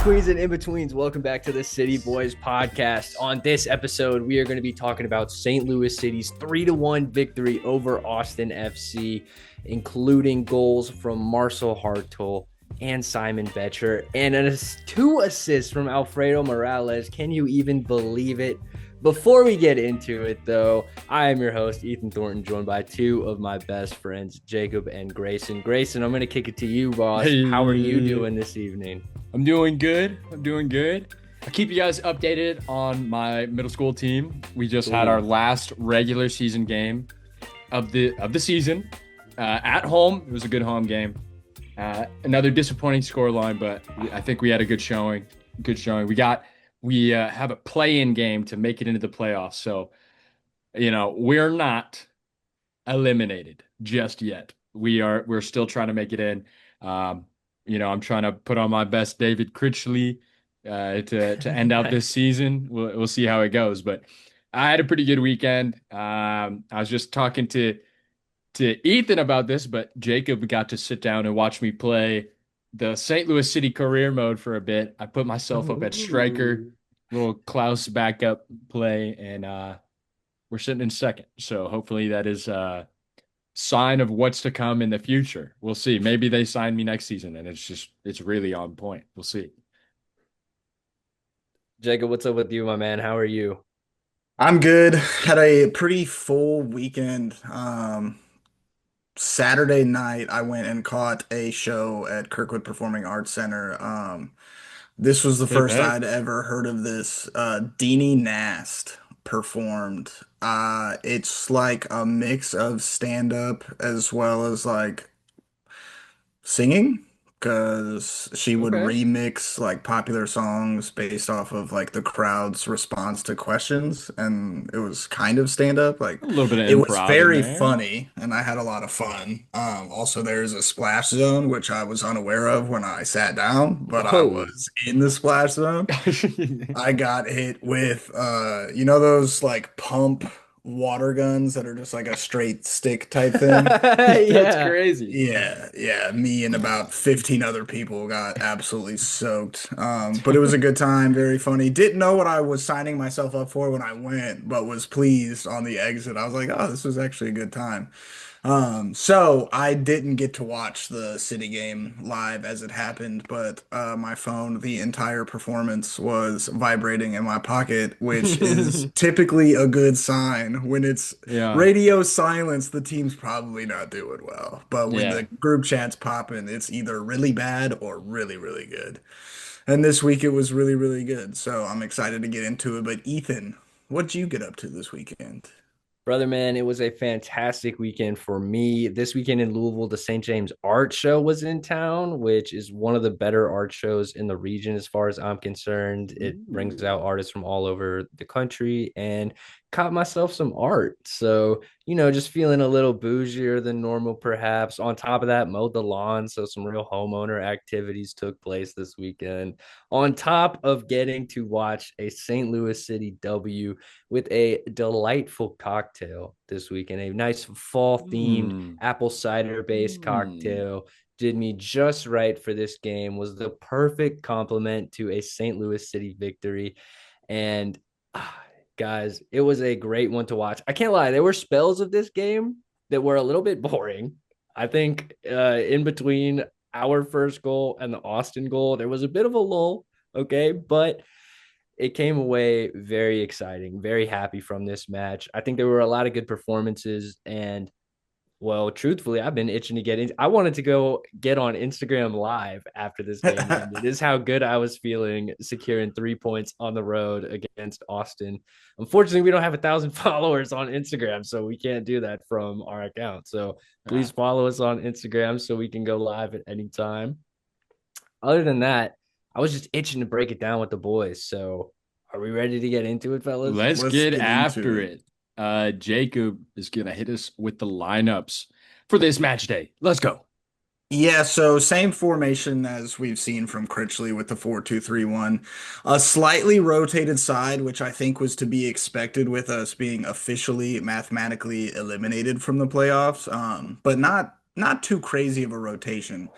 Queens and in-betweens, welcome back to the City Boys podcast. On this episode, we are going to be talking about St. Louis City's 3-1 victory over Austin FC, including goals from Marcel Hartel and Simon Betcher, and 2 assists from Alfredo Morales. Can you even believe it? Before we get into it, though, I am your host, Ethan Thornton, joined by 2 of my best friends, Jacob and Grayson. Grayson, I'm going to kick it to you, boss. Hey. How are you doing this evening? I'm doing good. I keep you guys updated on my middle school team. We just had our last regular season game of the season at home. It was a good home game. Another disappointing scoreline, but I think we had a good showing. We have a play-in game to make it into the playoffs. So, we're not eliminated just yet. We're still trying to make it in. I'm trying to put on my best David Critchley to end out this season. We'll see how it goes. But I had a pretty good weekend. I was just talking to Ethan about this, but Jacob got to sit down and watch me play the St. Louis City career mode for a bit. I put myself up at striker, little Klaus backup play, and we're sitting in second. So hopefully that is a sign of what's to come in the future. We'll see. Maybe they sign me next season and it's really on point. We'll see. Jacob, what's up with you, my man? How are you? I'm good. Had a pretty full weekend. Saturday night, I went and caught a show at Kirkwood Performing Arts Center. This was the first I'd ever heard of this. Deanie Nast performed. It's like a mix of stand-up as well as like singing, because she would remix like popular songs based off of like the crowd's response to questions, and it was kind of stand-up. Like A little bit of it was improv very in there. funny, and I had a lot of fun. Also, there's a splash zone which I was unaware of when I sat down, but I was in the splash zone. I got hit with those like pump water guns that are just like a straight stick type thing. That's crazy. Yeah. Me and about 15 other people got absolutely soaked. But it was a good time, very funny. Didn't know what I was signing myself up for when I went, but was pleased on the exit. I was like, oh, this was actually a good time. So I didn't get to watch the City game live as it happened, but my phone, the entire performance was vibrating in my pocket, which is typically a good sign. When it's radio silence, the team's probably not doing well. But when the group chat's popping, it's either really bad or really, really good. And this week it was really, really good. So I'm excited to get into it. But Ethan, what'd you get up to this weekend? Brother, man, it was a fantastic weekend for me. This weekend in Louisville, the St. James Art Show was in town, which is one of the better art shows in the region as far as I'm concerned. It brings out artists from all over the country, and caught myself some art. So, just feeling a little bougier than normal, perhaps. On top of that, mowed the lawn. So some real homeowner activities took place this weekend. On top of getting to watch a St. Louis City W with a delightful cocktail this weekend, a nice fall themed apple cider based cocktail. Did me just right for this game, was the perfect complement to a St. Louis City victory. And guys, it was a great one to watch. I can't lie, there were spells of this game that were a little bit boring. I think in between our first goal and the Austin goal, there was a bit of a lull, but it came away very exciting, very happy from this match. I think there were a lot of good performances, and well, truthfully, I've been itching to get in. I wanted to go get on Instagram Live after this game ended. This is how good I was feeling securing 3 points on the road against Austin. Unfortunately, we don't have 1,000 followers on Instagram, so we can't do that from our account. So please follow us on Instagram so we can go live at any time. Other than that, I was just itching to break it down with the boys. So are we ready to get into it, fellas? Let's get after it. Jacob is going to hit us with the lineups for this match day. Let's go. Yeah, so same formation as we've seen from Critchley with the 4-2-3-1. A slightly rotated side, which I think was to be expected with us being officially mathematically eliminated from the playoffs, but not too crazy of a rotation.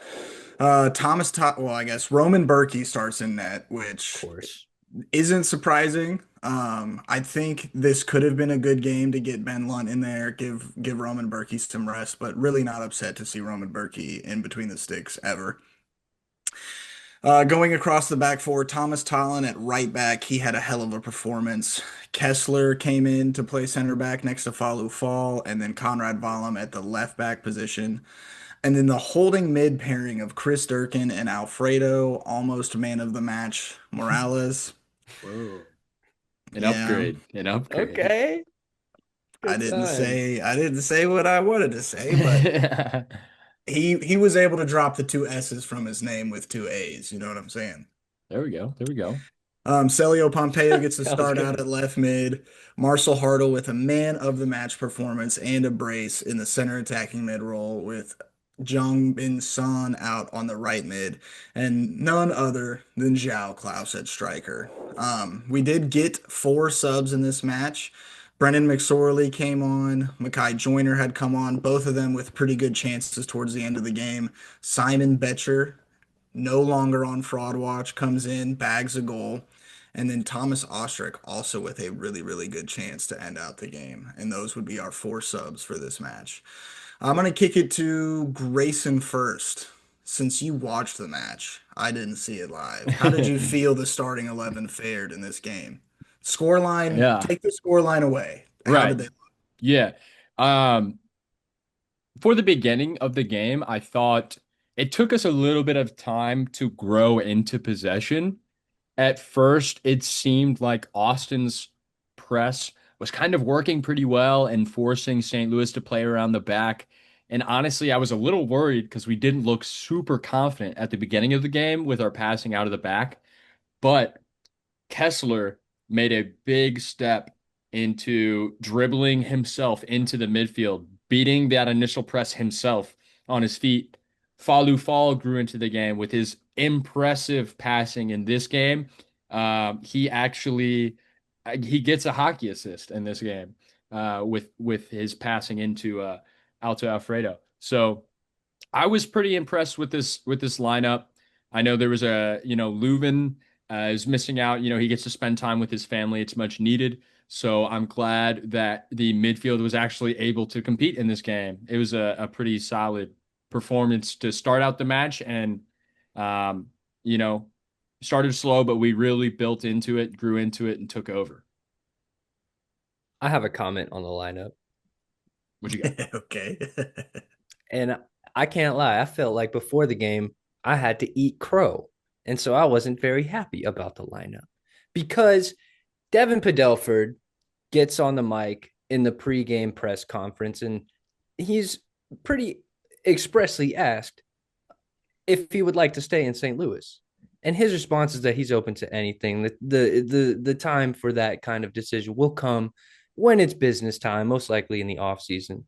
Well, I guess Roman Berkey starts in net, Of which course. isn't surprising. I think this could have been a good game to get Ben Lunt in there, give Roman Berkey some rest, but really not upset to see Roman Berkey in between the sticks ever. Going across the back four, Thomas Tallon at right back, he had a hell of a performance. Kessler came in to play center back next to Falu Fall, and then Conrad Vollum at the left back position. And then the holding mid pairing of Chris Durkin and Alfredo, almost man of the match, Morales. Whoa. An Yeah, upgrade. An upgrade. Okay. I Good didn't times. say I didn't say what I wanted to say, but There he was able to drop the two S's from his name with two A's. You know what I'm saying? we go. There we go. Celio Pompeo gets to That was start out good. at left mid. Marcel Hartle with a man of the match performance and a brace in the center attacking mid role with Jung Bin Son out on the right mid and none other than Zhao Klaus at striker. We did get four subs in this match. Brennan McSorley came on. Mackay Joyner had come on, both of them with pretty good chances towards the end of the game. Simon Betcher, no longer on fraud watch, comes in, bags a goal. And then Thomas Ostrick also with a really, really good chance to end out the game. And those would be our four subs for this match. I'm going to kick it to Grayson first. Since you watched the match, I didn't see it live. How did you feel the starting 11 fared in this game? Scoreline, Yeah. take the scoreline away. How did Right. they? Yeah. Um, for the beginning of the game, I thought it took us a little bit of time to grow into possession. At first, it seemed like Austin's press was kind of working pretty well and forcing St. Louis to play around the back. And honestly, I was a little worried because we didn't look super confident at the beginning of the game with our passing out of the back. But Kessler made a big step into dribbling himself into the midfield, beating that initial press himself on his feet. Falu Fall grew into the game with his impressive passing in this game. He actually he gets a hockey assist in this game with his passing into Alto Alfredo. So I was pretty impressed with this lineup. I know there was Leuven is missing out. You know, he gets to spend time with his family. It's much needed. So I'm glad that the midfield was actually able to compete in this game. It was a pretty solid performance to start out the match, and um, you know, started slow, but we really built into it, grew into it, and took over. I have a comment on the lineup. What you got? Okay. And I can't lie, I felt like before the game, I had to eat crow. And so I wasn't very happy about the lineup because Devin Padelford gets on the mic in the pregame press conference and he's pretty expressly asked if he would like to stay in St. Louis. And his response is that he's open to anything. The time for that kind of decision will come when it's business time, most likely in the offseason.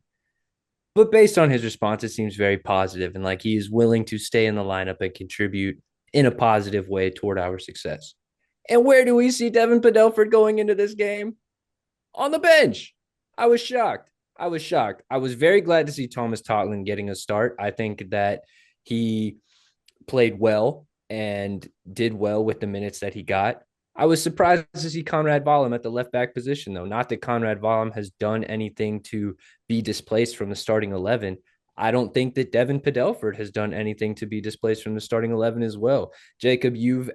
But based on his response, it seems very positive and like he is willing to stay in the lineup and contribute in a positive way toward our success. And where do we see Devin Padelford going into this game? On the bench. I was shocked. I was shocked. I was very glad to see Thomas Totland getting a start. I think that he played well and did well with the minutes that he got. I was surprised to see Conrad Vollum at the left back position, though. Not that Conrad Vollum has done anything to be displaced from the starting 11. I don't think that Devin Padelford has done anything to be displaced from the starting 11 as well. Jacob, you've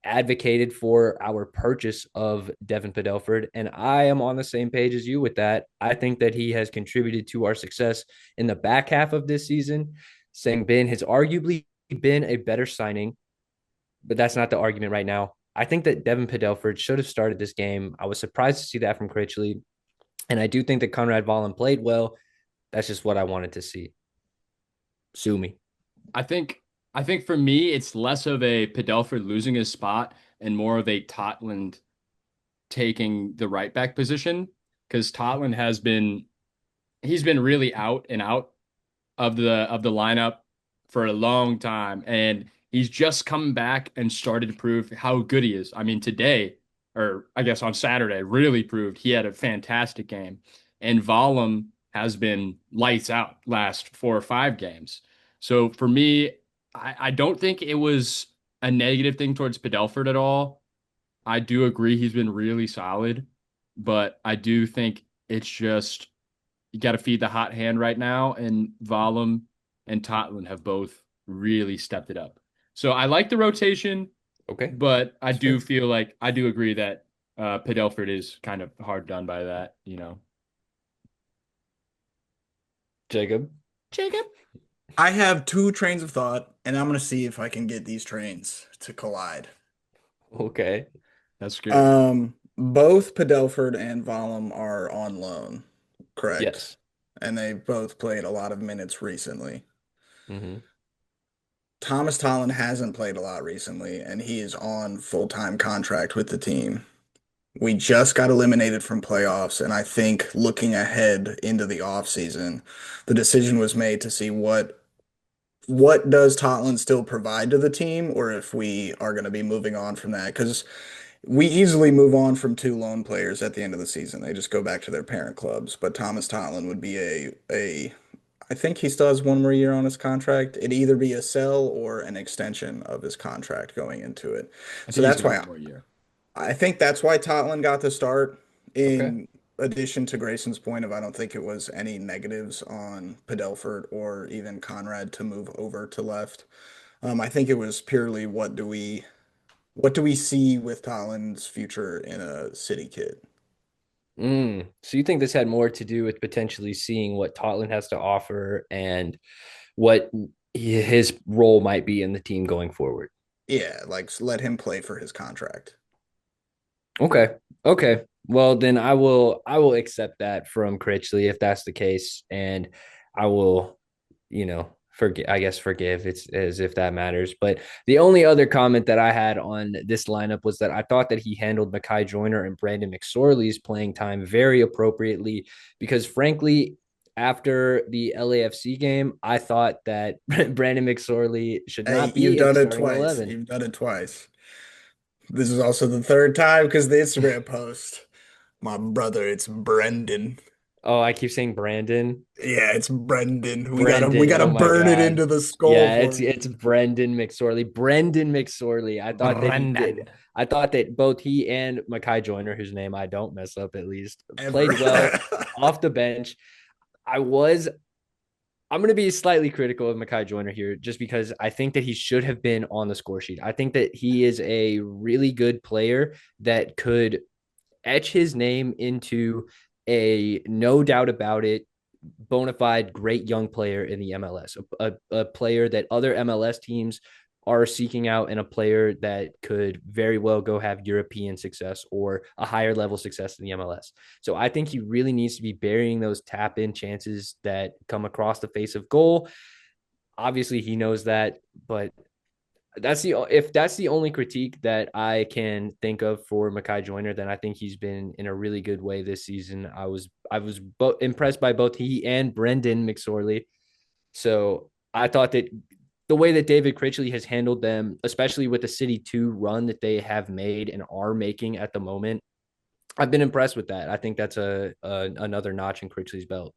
advocated for our purchase of Devin Padelford, and I am on the same page as you with that. I think that he has contributed to our success in the back half of this season. Sang Bin has arguably been a better signing, but that's not the argument right now. I think that Devin Padelford should have started this game. I was surprised to see that from Critchley, and I do think that Conrad Vollen played well. That's just what I wanted to see. Sue me. I think I think for me, it's less of a Padelford losing his spot and more of a Totland taking the right back position because Totland has been he's been really out and out of the lineup for a long time, and he's just come back and started to prove how good he is. I mean, today, or I guess on Saturday, really proved he had a fantastic game. And Vollum has been lights out last 4 or 5 games. So for me, I don't think it was a negative thing towards Padelford at all. I do agree he's been really solid, but I do think it's just you got to feed the hot hand right now, and Valum and Totland have both really stepped it up. So I like the rotation, Okay. but I That's do fair. feel like I do agree that Padelford is kind of hard done by that. Jacob. Jacob. I have two trains of thought, and I'm gonna see if I can get these trains to collide. Okay. That's good. Both Padelford and Valum are on loan, correct? Yes. And they both played a lot of minutes recently. Hmm. Thomas Tolland hasn't played a lot recently, and he is on full-time contract with the team. We just got eliminated from playoffs, and I think looking ahead into the offseason, the decision was made to see what does Totland still provide to the team, or if we are going to be moving on from that. Because we easily move on from two lone players at the end of the season. They just go back to their parent clubs. But Thomas Totland would be a I think he still has one more year on his contract. It'd either be a sell or an extension of his contract going into it. I So think he's that's got why one more year. I think that's why Totland got the start. Okay. In addition to Grayson's point of I don't think it was any negatives on Padelford or even Conrad to move over to left. I think it was purely what do we see with Totland's future in a city kit? So you think this had more to do with potentially seeing what Totland has to offer and what his role might be in the team going forward? Yeah, like let him play for his contract. Okay. Okay. Well, then I will accept that from Critchley if that's the case, and I will, forgive. I guess forgive. It's as if that matters. But the only other comment that I had on this lineup was that I thought that he handled Mackay Joyner and Brandon McSorley's playing time very appropriately because, frankly, after the LAFC game, I thought that Brandon McSorley should Hey, not you've be in the done it starting twice. 11. You've done it twice. This is also the third time because the Instagram post. My brother, it's Brendan. Oh, I keep saying Brandon. Yeah, it's Brendan. We Brendan. gotta Oh my burn it God. into the skull Yeah, for it's you. Brendan McSorley. Brendan McSorley. I thought that he did. Brendan. I thought that both he and Mackay Joyner, whose name I don't mess up at least, Ever. played well off the bench. I was I'm going to be slightly critical of Mackay Joyner here just because I think that he should have been on the score sheet. I think that he is a really good player that could etch his name into a no doubt about it bona fide great young player in the MLS, a player that other MLS teams are seeking out, and a player that could very well go have European success or a higher level success in the MLS. So I think he really needs to be burying those tap in chances that come across the face of goal. Obviously, he knows that, but if that's the only critique that I can think of for Mackay Joyner, then I think he's been in a really good way this season. I was impressed by both he and Brendan McSorley. So I thought that the way that David Critchley has handled them, especially with the City 2 run that they have made and are making at the moment, I've been impressed with that. I think that's another notch in Critchley's belt.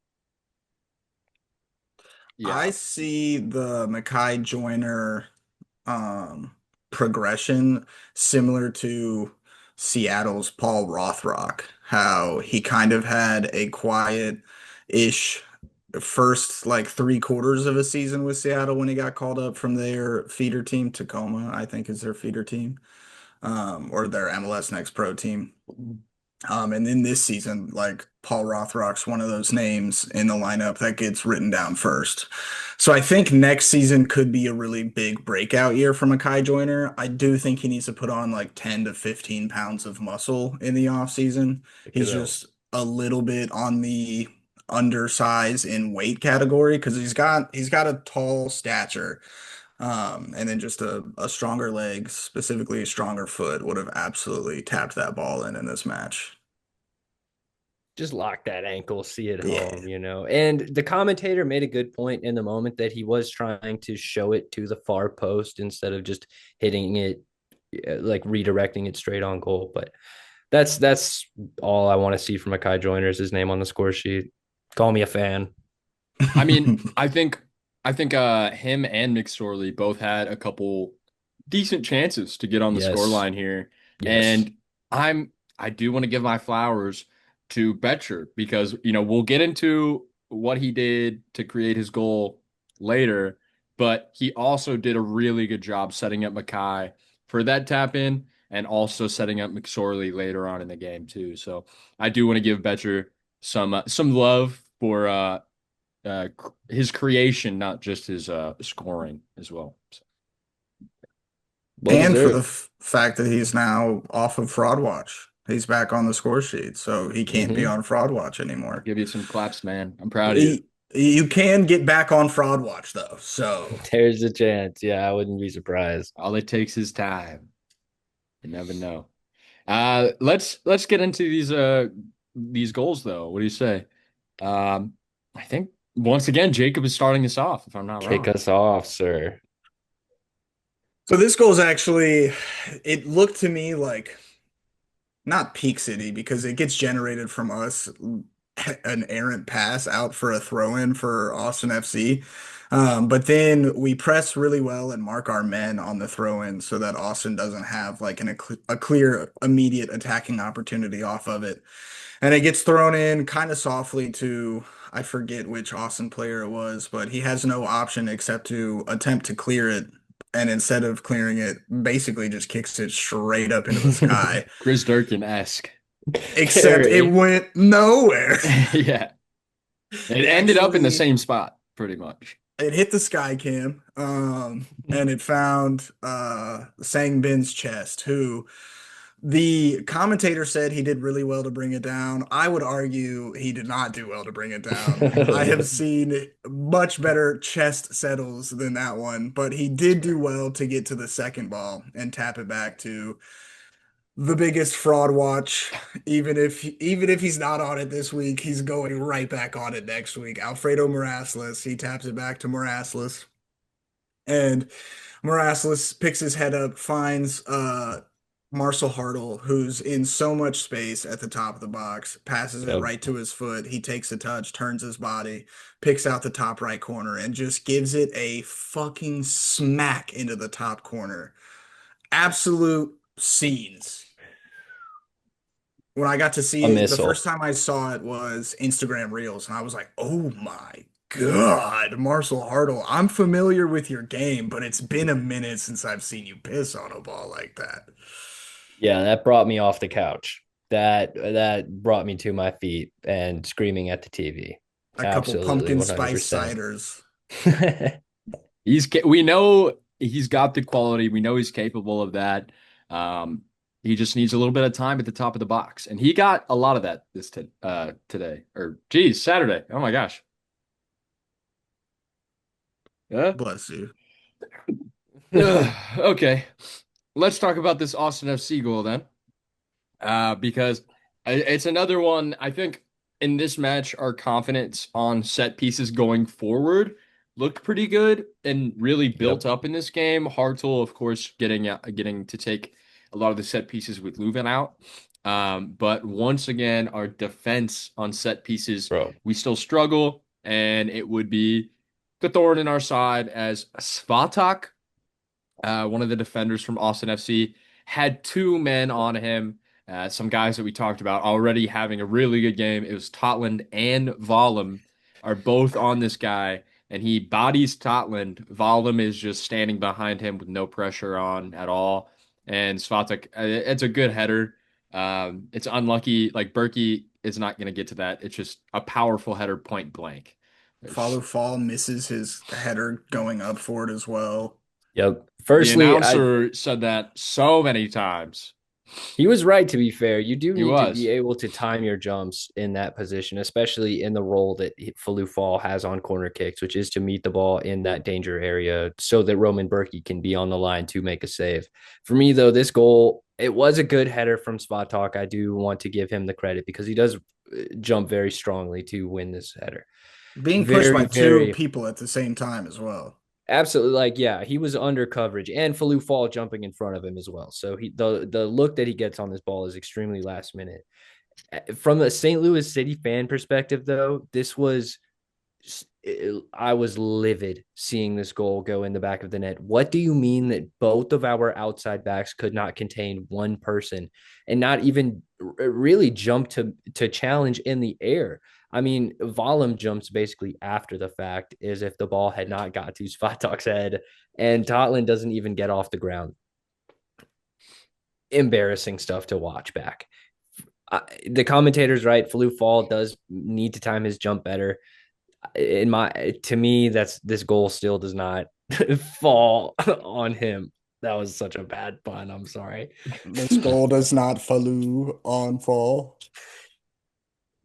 I Yeah. see the Mackay Joyner progression similar to Seattle's Paul Rothrock, how he kind of had a quiet-ish first like 3 quarters of a season with Seattle when he got called up from their feeder team, Tacoma, I think is their feeder team, or their MLS Next Pro team. And in this season, like Paul Rothrock's one of those names in the lineup that gets written down first. So I think next season could be a really big breakout year for Mackay Joyner. I do think he needs to put on like 10 to 15 pounds of muscle in the offseason. Pick it He's up. just a little bit on the undersize in weight category because he's got a tall stature. And then just a stronger leg, specifically a stronger foot, would have absolutely tapped that ball in this match. Just lock that ankle, see it Yeah. home. And the commentator made a good point in the moment that he was trying to show it to the far post instead of just hitting it, like redirecting it straight on goal. But that's all I want to see from Mackay Joyner is his name on the score sheet. Call me a fan. I mean, I think I think him and McSorley both had a couple decent chances to get on the score Yes. line here. Yes. And I do want to give my flowers to Betcher because, we'll get into what he did to create his goal later, but he also did a really good job setting up Mackay for that tap in and also setting up McSorley later on in the game too. So I do want to give Betcher some love for his creation, not just his scoring as well. So, Well And for the deserved. fact that he's now off of Fraud Watch. He's back on the score sheet, so he can't be Hmm. on Fraud Watch I'll anymore. give you some claps, man. I'm proud of you. You can get back on Fraud Watch though. So There's a chance. Yeah, I wouldn't be surprised. All it takes is time. You never know. Let's get into these goals though. What do you say? I think once again Jacob is starting us off, if I'm not Kick wrong. us off, sir. so this goal's actually it looked to me like not peak city because it gets generated from us an errant pass out for a throw in for Austin FC. But then we press really well and mark our men on the throw in so that Austin doesn't have like a clear immediate attacking opportunity off of it. And it gets thrown in kind of softly to, I forget which Austin player it was, but he has no option except to attempt to clear it. And instead of clearing it, basically just kicks it straight up into the sky. Chris Durkin-esque. Except it Very. went nowhere. Yeah. It It ended up in the actually same spot, pretty much. it hit the sky cam, and it found Sang Bin's chest, who the commentator said he did really well to bring it down. I would argue he did not do well to bring it down. I have seen much better chest settles than that one, but he did do well to get to the second ball and tap it back to the biggest fraud watch. Even if he's not on it this week, he's going right back on it next week. Alfredo Morasles, he taps it back to Morasles, and Morasles picks his head up, finds Marcel Hartle, who's in so much space at the top of the box, passes it Yep. right to his foot. He takes a touch, turns his body, picks out the top right corner, and just gives it a fucking smack into the top corner. Absolute scenes. When I got to A see it, the first missile. time I saw it was Instagram Reels, and I was like, oh my God, Marcel Hartle, I'm familiar with your game, but it's been a minute since I've seen you piss on a ball like that. Yeah, that brought me off the couch. That brought me to my feet and screaming at the TV. A couple Absolutely, pumpkin spice 100%. ciders. We know he's got the quality. We know he's capable of that. Um, he just needs a little bit of time at the top of the box, and he got a lot of that today, or geez, Saturday. Oh my gosh. Yeah. Bless you. Okay, let's talk about this Austin FC goal then, because it's another one. I think in this match, our confidence on set pieces going forward looked pretty good and really built Yep, up in this game. Hartle, of course, getting to take a lot of the set pieces with Leuven out. But once again, our defense on set pieces, bro. we still struggle, and it would be the thorn in our side as Svatak, one of the defenders from Austin FC, had two men on him. Some guys that we talked about already having a really good game. It was Totland and Vollum are both on this guy, and he bodies Totland. Vollum is just standing behind him with no pressure on at all. And Svatak, it's a good header. It's unlucky. Like Berkey is not going to get to that. It's just a powerful header, point blank. It's- Follow Fall misses his header going up for it as well. Yep. the Firstly, announcer said that so many times. he was right, to be fair. You do He need to be was. able to time your jumps in that position, especially in the role that Falou Fall has on corner kicks, which is to meet the ball in that danger area so that Roman Berkey can be on the line to make a save. For me, though, this goal, it was a good header from Svatok. I do want to give him the credit because he does jump very strongly to win this header. Being pushed Very, by two very people at the same time as well. absolutely, like, yeah, he was under coverage and Falou Fall jumping in front of him as well. So the look that he gets on this ball is extremely last minute. From a St. Louis City fan perspective, though, this was I was livid seeing this goal go in the back of the net. What do you mean that both of our outside backs could not contain one person and not even really jump to challenge in the air? I mean, Volum jumps basically after the fact, as if the ball had not got to Svatak's head, and Totland doesn't even get off the ground. Embarrassing stuff to watch back. The commentator's right. Flue Fall does need to time his jump better. To me, that's this goal still does not fall on him. That was such a bad pun. I'm sorry. This goal does not fallu on fall.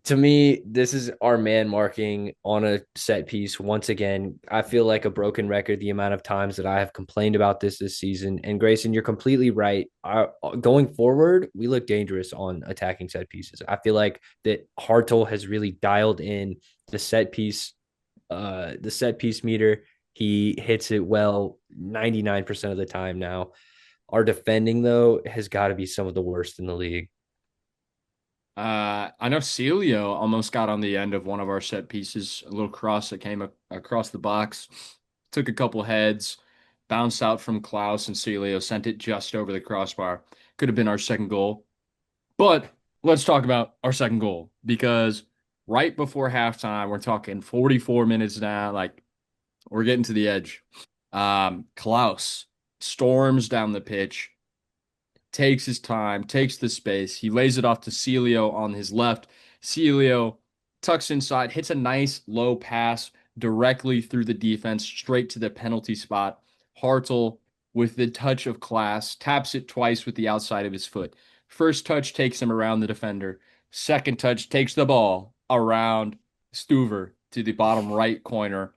To me, this is our man marking on a set piece. Once again, I feel like a broken record the amount of times that I have complained about this season. And Grayson, you're completely right. Going forward, we look dangerous on attacking set pieces. I feel like that Hartle has really dialed in the set piece, the set piece meter. He hits it well 99% of the time now. Our defending, though, has got to be some of the worst in the league. I know Celio almost got on the end of one of our set pieces, a little cross that came across the box, took a couple heads, bounced out from Klaus, and Celio sent it just over the crossbar. Could have been our second goal. But let's talk about our second goal, because right before halftime, we're talking 44 minutes now, like we're getting to the edge. Klaus storms down the pitch, takes his time, takes the space. He lays it off to Celio on his left. Celio tucks inside, hits a nice low pass directly through the defense, straight to the penalty spot. Hartle, with the touch of class, taps it twice with the outside of his foot. First touch takes him around the defender. Second touch takes the ball around Stuver to the bottom right corner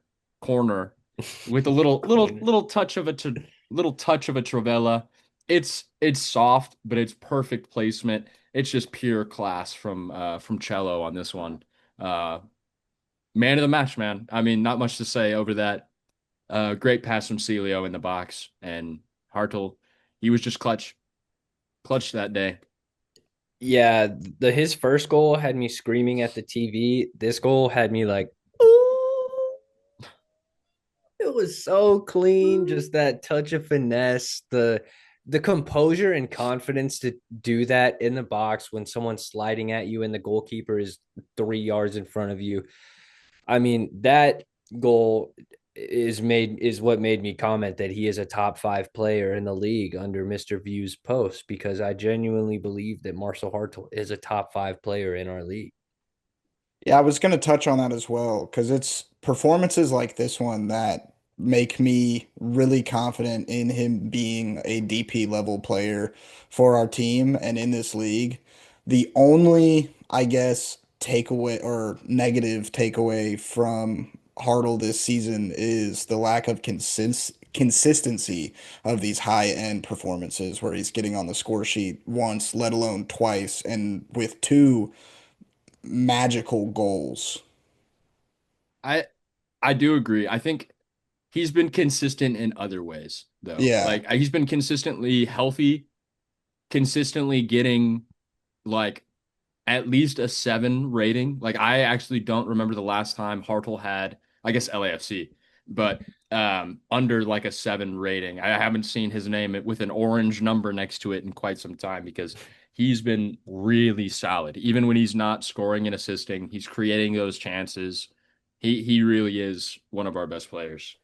with a little touch of a Travella. It's soft, but it's perfect placement. It's just pure class from Cello on this one. Man of the match, man. I mean, not much to say over that. Great pass from Celio in the box, and Hartle, he was just clutch that day. Yeah, his first goal had me screaming at the TV. This goal had me like, ooh. It was so clean, just that touch of finesse, the composure and confidence to do that in the box when someone's sliding at you and the goalkeeper is 3 yards in front of you. I mean, that goal is what made me comment that he is a top 5 player in the league under Mr. View's post, because I genuinely believe that Marcel Hartel is a top 5 player in our league. Yeah, I was going to touch on that as well because it's performances like this one that make me really confident in him being a DP level player for our team and in this league. The only, I guess, takeaway or negative takeaway from Hartle this season is the lack of consistency of these high-end performances where he's getting on the score sheet once, let alone twice, and with two magical goals. I I do agree. I think he's been consistent in other ways, though. Yeah. Like he's been consistently healthy, consistently getting like at least a 7 rating. Like I actually don't remember the last time Hartle had, I guess LAFC, but under like a 7 rating. I haven't seen his name with an orange number next to it in quite some time because he's been really solid. Even when he's not scoring and assisting, he's creating those chances. He really is one of our best players.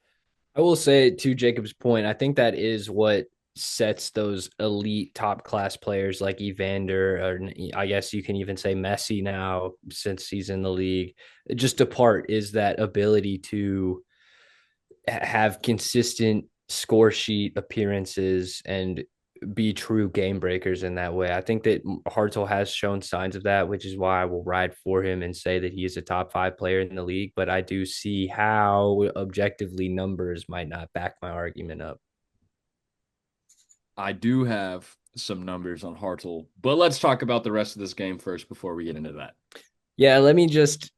I will say, to Jacob's point, I think that is what sets those elite top class players like Evander, or I guess you can even say Messi now, since he's in the league, just apart, is that ability to have consistent score sheet appearances and be true game breakers in that way. I think that Hartzell has shown signs of that, which is why I will ride for him and say that he is a top 5 player in the league. But I do see how objectively numbers might not back my argument up. I do have some numbers on Hartle, but let's talk about the rest of this game first before we get into that. Yeah, let me just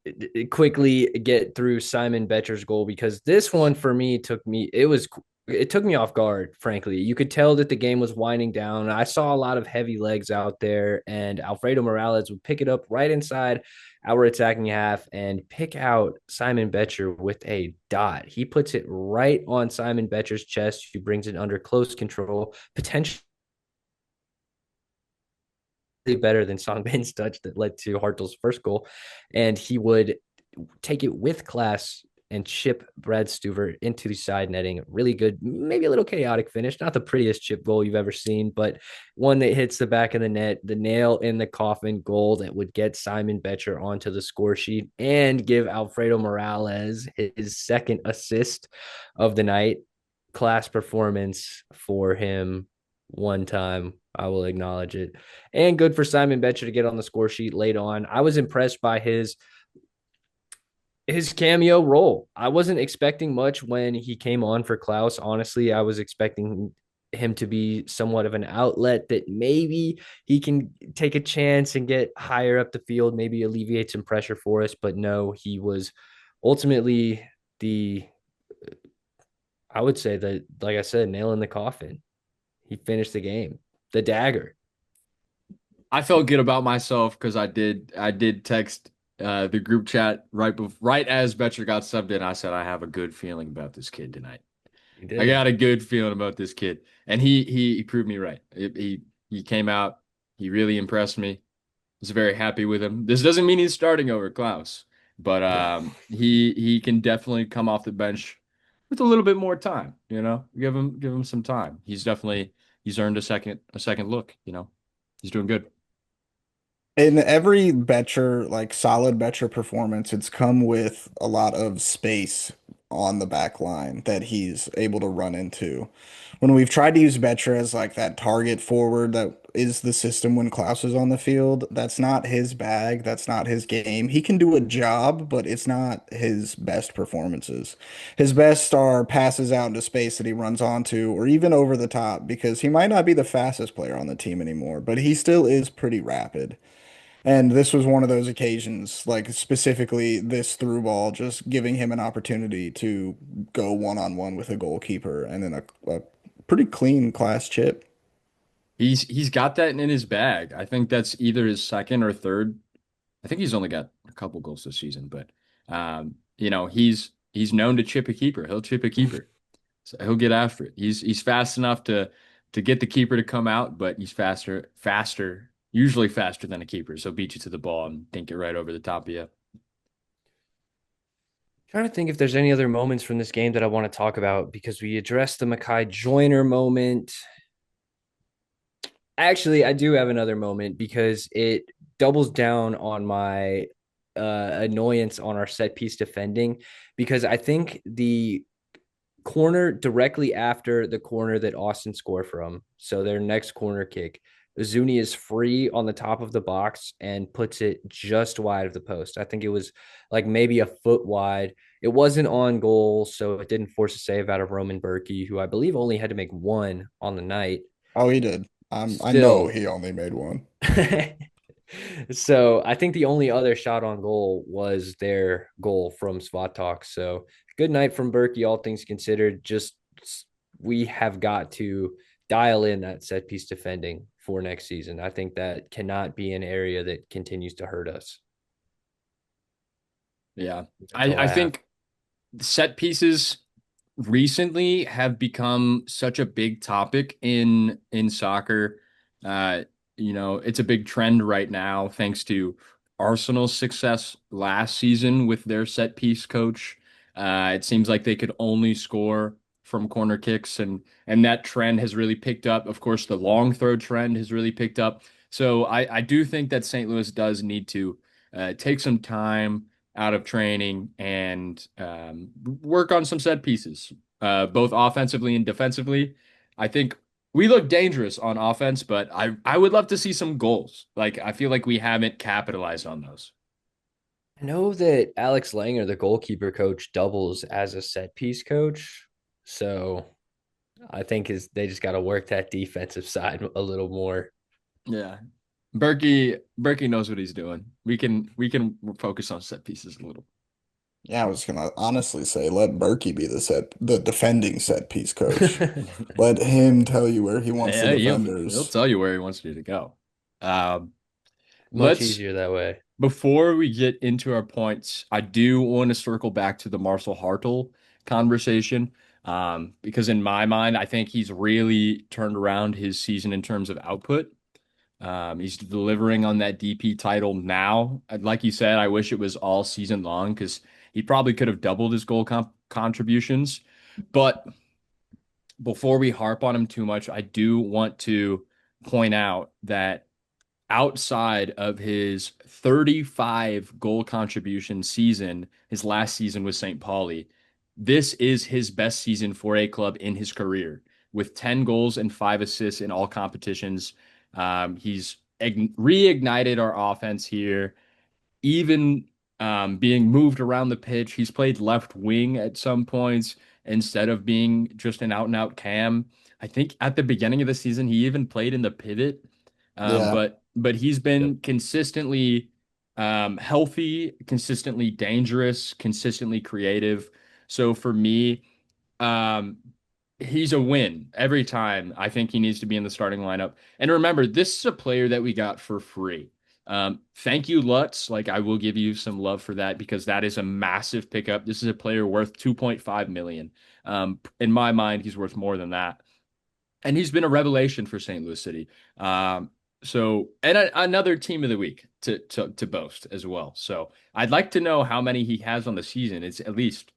quickly get through Simon Betcher's goal, because this one for me it was it took me off guard, frankly. You could tell that the game was winding down. I saw a lot of heavy legs out there, and Alfredo Morales would pick it up right inside our attacking half and pick out Simon Betcher with a dot. He puts it right on Simon Betcher's chest, who brings it under close control, potentially better than Song Bin's touch that led to Hartle's first goal. And he would take it with class and chip Brad Stuver into the side netting. Really good, maybe a little chaotic finish. Not the prettiest chip goal you've ever seen, but one that hits the back of the net, the nail in the coffin goal that would get Simon Betcher onto the score sheet and give Alfredo Morales his second assist of the night. Class performance for him one time. I will acknowledge it. And good for Simon Betcher to get on the score sheet late on. I was impressed by his cameo role. I wasn't expecting much when he came on for Klaus. Honestly, I was expecting him to be somewhat of an outlet that maybe he can take a chance and get higher up the field, maybe alleviate some pressure for us. But no, he was ultimately the, I would say that, like I said, nail in the coffin. He finished the game, the dagger. I felt good about myself because I did text the group chat right as Betcher got subbed in. I said I have a good feeling about this kid tonight. He I did. got a good feeling about this kid, and he proved me right. He came out. He really impressed me. I was very happy with him. This doesn't mean he's starting over Klaus, but No. he can definitely come off the bench with a little bit more time. You know, give him some time. He's earned a second look. You know, he's doing good. In every Betcher, like solid Betcher performance, it's come with a lot of space on the back line that he's able to run into. When we've tried to use Betcher as like that target forward that is the system when Klaus is on the field, that's not his bag. That's not his game. He can do a job, but it's not his best performances. His best are passes out into space that he runs onto, or even over the top, because he might not be the fastest player on the team anymore, but he still is pretty rapid. And this was one of those occasions, like specifically this through ball, just giving him an opportunity to go one-on-one with a goalkeeper and then a pretty clean class chip. He's got that in his bag. I think that's either his second or third. I think he's only got a couple goals this season, but he's known to chip a keeper. He'll chip a keeper. So he'll get after it. He's fast enough to get the keeper to come out, but he's faster, usually faster than a keeper. So beat you to the ball and dink it right over the top of you. Trying to think if there's any other moments from this game that I want to talk about because we addressed the Mackay Joyner moment. Actually, I do have another moment because it doubles down on my annoyance on our set piece defending because I think the corner directly after the corner that Austin scored from, so their next corner kick, Zuni is free on the top of the box and puts it just wide of the post. I think it was like maybe a foot wide. It wasn't on goal, so it didn't force a save out of Roman Berkey, who I believe only had to make one on the night. Oh, he did. I know Still, he only made one. so I think the only other shot on goal was their goal from Svatok. So good night from Berkey, all things considered. Just we have got to dial in that set piece defending for next season. I think that cannot be an area that continues to hurt us. Yeah. That's I, all I I have. think set pieces recently have become such a big topic in soccer. Uh, it's a big trend right now thanks to Arsenal's success last season with their set piece coach. It seems like they could only score from corner kicks and that trend has really picked up. Of course, the long throw trend has really picked up. So I do think that St. Louis does need to take some time out of training and work on some set pieces, both offensively and defensively. I think we look dangerous on offense, but I would love to see some goals. Like I feel like we haven't capitalized on those. I know that Alex Langer, the goalkeeper coach, doubles as a set piece coach. So I think they just got to work that defensive side a little more. Yeah. Berkey knows what he's doing. We can focus on set pieces a little. Yeah, I was gonna honestly say let Berkey be the defending set piece coach. Let him tell you where he wants the Yeah, he'll defenders. tell you where he wants you to go. Um, Much let's easier that way. Before we get into our points, I do want to circle back to the Marcel Hartel conversation. Because in my mind, I think he's really turned around his season in terms of output. He's delivering on that DP title now. Like you said, I wish it was all season long because he probably could have doubled his goal contributions. But before we harp on him too much, I do want to point out that outside of his 35 goal contribution season, his last season with St. Pauli, this is his best season for a club in his career with 10 goals and 5 assists in all competitions. He's reignited our offense here, even being moved around the pitch. He's played left wing at some points instead of being just an out and out cam. I think at the beginning of the season, he even played in the pivot. Yeah. But he's Yep. been consistently healthy, consistently dangerous, consistently creative. So for me, um, he's a win every time. I think he needs to be in the starting lineup. And remember, this is a player that we got for free. Thank you, Lutz. Like I will give you some love for that because that is a massive pickup. This is a player worth 2.5 million. In my mind, he's worth more than that. And he's been a revelation for St. Louis City. Another team of the week to boast as well. So I'd like to know how many he has on the season. It's at least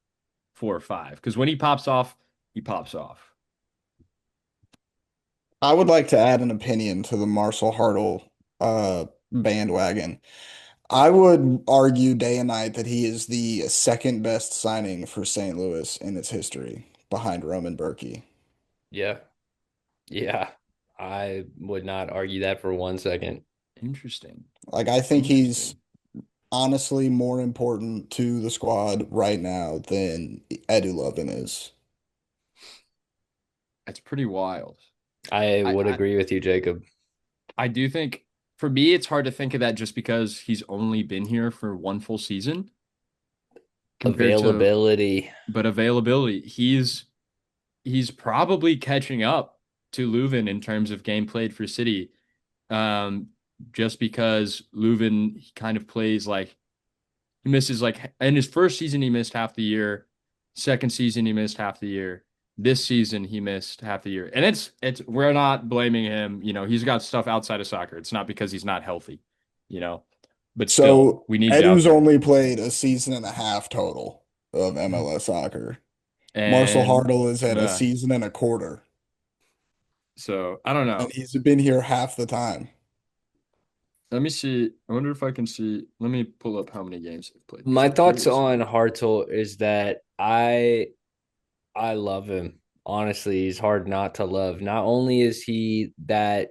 4 or 5 because when he pops off, he pops off. I would like to add an opinion to the Marcel Hartle bandwagon. I would argue day and night that he is the second best signing for St. Louis in its history, behind Roman Berkey. Yeah. Yeah. I would not argue that for 1 second. Interesting. Like I think he's Interesting. honestly more important to the squad right now than Edu Lovin is. That's pretty wild. I I, would I agree with you, Jacob. I do think for me it's hard to think of that just because he's only been here for one full season compared to Availability. but availability. He's probably catching up to Leuven in terms of game played for City. Um, just because Leuven he kind of plays like he misses like in his first season he missed half the year. Second season he missed half the year. This season he missed half the year. And it's we're not blaming him, he's got stuff outside of soccer. It's not because he's not healthy, you know. But still, So we need you out Edu's there. only played a season and a half total of MLS soccer. Marcel And Hartle has had a uh, season and a quarter, so I don't and know. he's been here half the time. Let me see. I wonder if I can see. Let me pull up how many games they've played because My I'm thoughts curious on now. Hartle is that I love him. Honestly, he's hard not to love. Not only is he that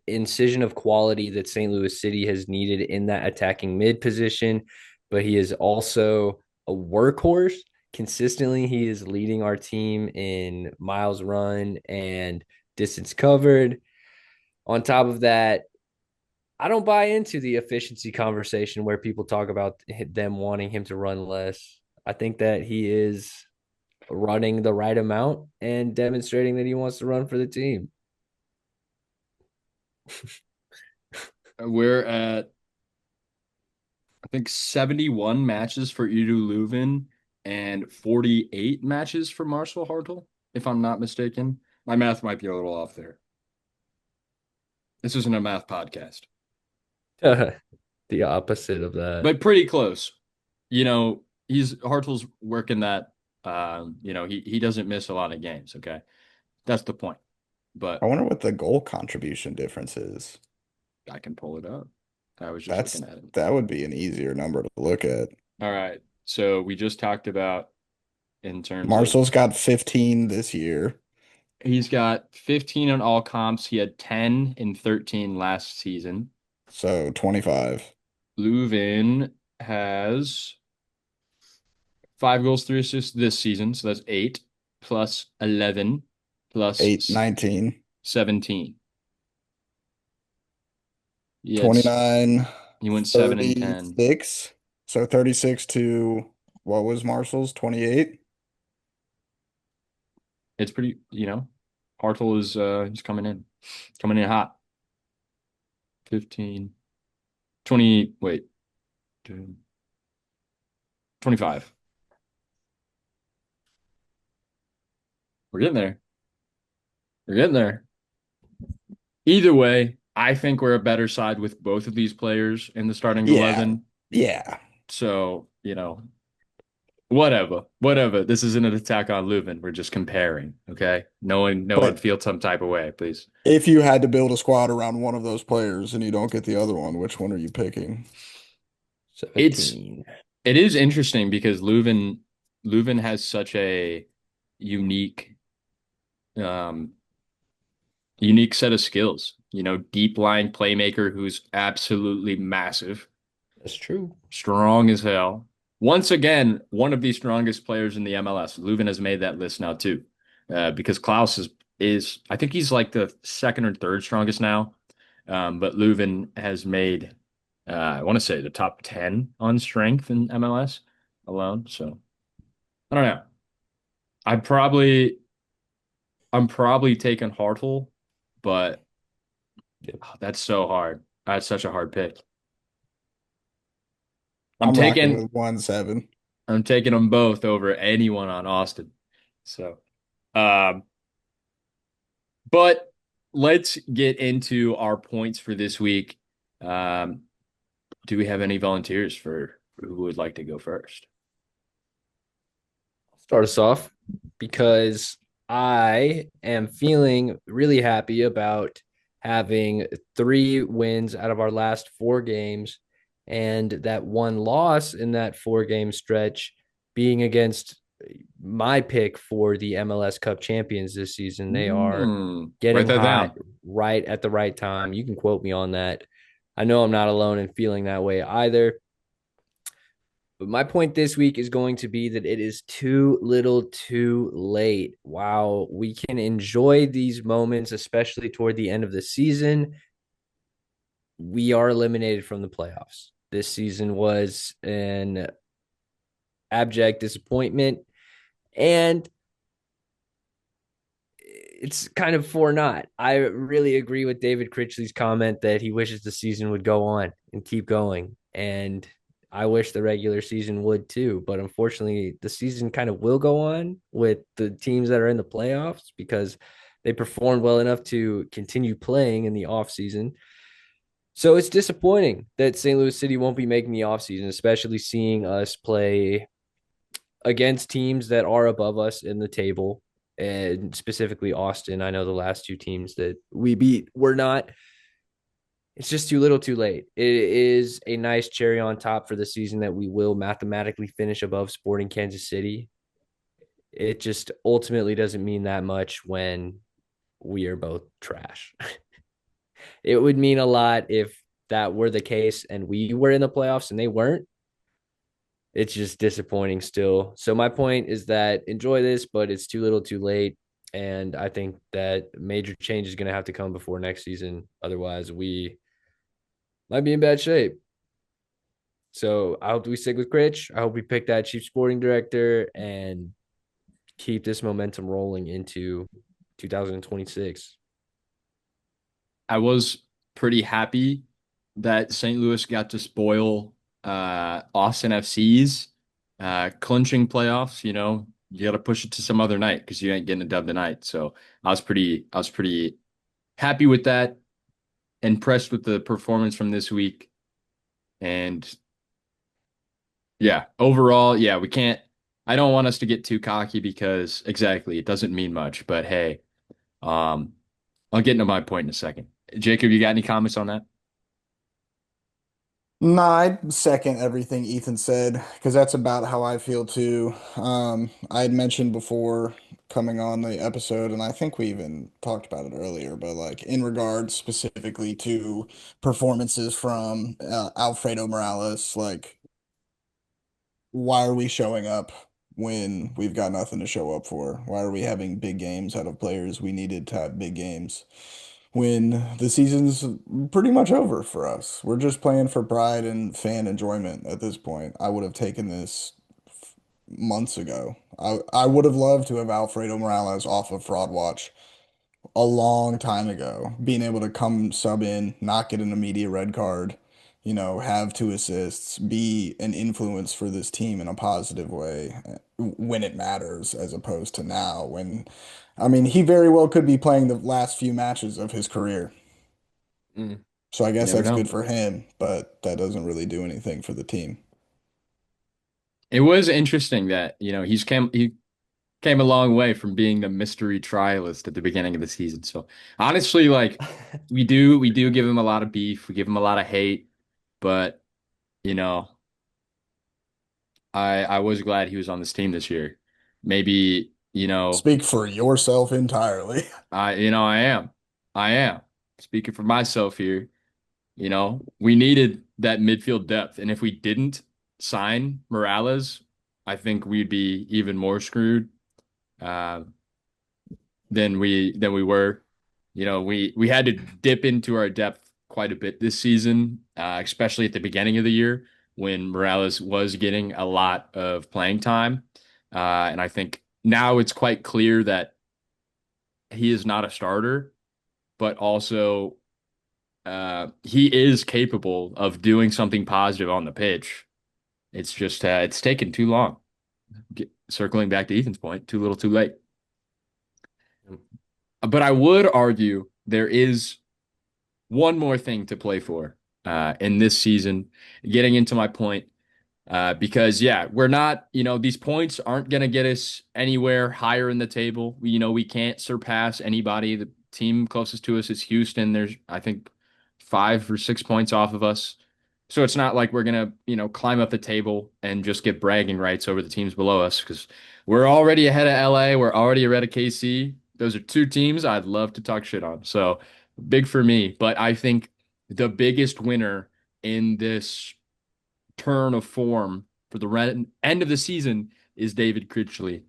incision of quality that St. Louis City has needed in that attacking mid position, but he is also a workhorse. Consistently, he is leading our team in miles run and distance covered. On top of that, I don't buy into the efficiency conversation where people talk about them wanting him to run less. I think that he is running the right amount and demonstrating that he wants to run for the team. We're at I think 71 matches for Edu Leuven and 48 matches for Marcel Hartel, if I'm not mistaken. My math might be a little off there. This isn't a math podcast, The opposite of that. but pretty close. He's Hartel's working that. He doesn't miss a lot of games. Okay, that's the point. I But wonder what the goal contribution difference is. I can pull it up. I was just That's looking at it. that would be an easier number to look at. All right. So we just talked about in terms of Marcel's got 15 this year, he's got 15 on all comps. He had 10 in 13 last season. so 25. Leuven has 5 goals, 3 assists this season. So that's 8 plus 11 plus 8, 19, 17. He had 29, he went 7 and 10. 36. So 36 to What was Marcel's 28? It's pretty, Hartle is he's coming in hot. 15, 20, wait, 25. We're getting there. We're getting there. Either way, I think we're a better side with both of these players in the starting Yeah. 11. Yeah. So, whatever, whatever. This isn't an attack on Leuven. We're just comparing. Okay. No one But feel some type of way, please. if you had to build a squad around one of those players and you don't get the other one, which one are you picking? It's 17. it is interesting because Leuven has such a unique um unique set of skills. Deep line playmaker who's absolutely massive, That's true. strong as hell. Once again, one of the strongest players in the MLS. Leuven has made that list now too, because Klaus is I think he's like the second or third strongest now, but Leuven has made I want to say the top 10 on strength in MLS alone. So I don't know. I probably I'm probably taking Hartle, but that's so hard. That's such a hard pick. I'm I'm rocking taking with 1-7. I'm taking them both over anyone on Austin. So, um, but let's get into our points for this week. Um, do we have any volunteers for who would like to go first? Start us off because I am feeling really happy about having 3 wins out of our last 4 games and that one loss in that 4 game stretch being against my pick for the MLS Cup champions this season. They are Write getting that hot down. right at the right time. You can quote me on that. I know I'm not alone in feeling that way either. But my point this week is going to be that it is too little too late. While we can enjoy these moments, especially toward the end of the season, we are eliminated from the playoffs. This season was an abject disappointment. And it's kind of for naught. I really agree with David Critchley's comment that he wishes the season would go on and keep going. And I wish the regular season would too. But unfortunately, the season kind of will go on with the teams that are in the playoffs because they performed well enough to continue playing in the offseason. So it's disappointing that St. Louis City won't be making the offseason, especially seeing us play against teams that are above us in the table, and specifically Austin. I know the last 2 teams that we beat were not. It's just too little too late. It is a nice cherry on top for the season that we will mathematically finish above Sporting Kansas City. It just ultimately doesn't mean that much when we are both trash. It would mean a lot if that were the case and we were in the playoffs and they weren't. It's just disappointing still. So my point is that enjoy this, but it's too little too late. And I think that major change is going to have to come before next season. Otherwise, we might be in bad shape. So I hope we stick with Critch. I hope we pick that chief sporting director and keep this momentum rolling into 2026. I was pretty happy that St. Louis got to spoil Austin FC's clinching playoffs. You got to push it to some other night because you ain't getting a dub tonight. So I was pretty happy with that. Impressed with the performance from this week, and yeah, overall, yeah, we can't. I don't want us to get too cocky because exactly it doesn't mean much. But hey, um, I'll get into my point in a second. Jacob, you got any comments on that? No, I second everything Ethan said because that's about how I feel too. I had mentioned before coming on the episode, and I think we even talked about it earlier, but like in regards specifically to performances from Alfredo Morales, like why are we showing up when we've got nothing to show up for? Why are we having big games out of players we needed to have big games when the season's pretty much over for us? We're just playing for pride and fan enjoyment at this point. I would have taken this months ago. I would have loved to have Alfredo Morales off of Fraud Watch a long time ago, being able to come sub in, not get an immediate red card, have two assists, be an influence for this team in a positive way when it matters, as opposed to now when, I mean, he very well could be playing the last few matches of his career. Mm, So I you guess never that's know. good for him, but that doesn't really do anything for the team. It was interesting that, he came a long way from being the mystery trialist at the beginning of the season. So honestly, like we do give him a lot of beef, we give him a lot of hate, but you know, I was glad he was on this team this year. Maybe, Speak for yourself entirely. I am. I am. Speaking for myself here, we needed that midfield depth. And if we didn't sign Morales, I think we'd be even more screwed. Uh, than we were. We had to dip into our depth quite a bit this season, especially at the beginning of the year when Morales was getting a lot of playing time. And I think now it's quite clear that he is not a starter, but also he is capable of doing something positive on the pitch. It's just it's taken too long. Circling back to Ethan's point, too little, too late. But I would argue there is one more thing to play for in this season. Getting into my point, because yeah, we're not, these points aren't going to get us anywhere higher in the table. We can't surpass anybody. The team closest to us is Houston. There's, I think, 5 or 6 points off of us. So it's not like we're gonna, climb up the table and just get bragging rights over the teams below us because we're already ahead of LA. We're already ahead of KC. Those are two teams I'd love to talk shit on. So big for me. But I think the biggest winner in this turn of form for the end of the season is David Critchley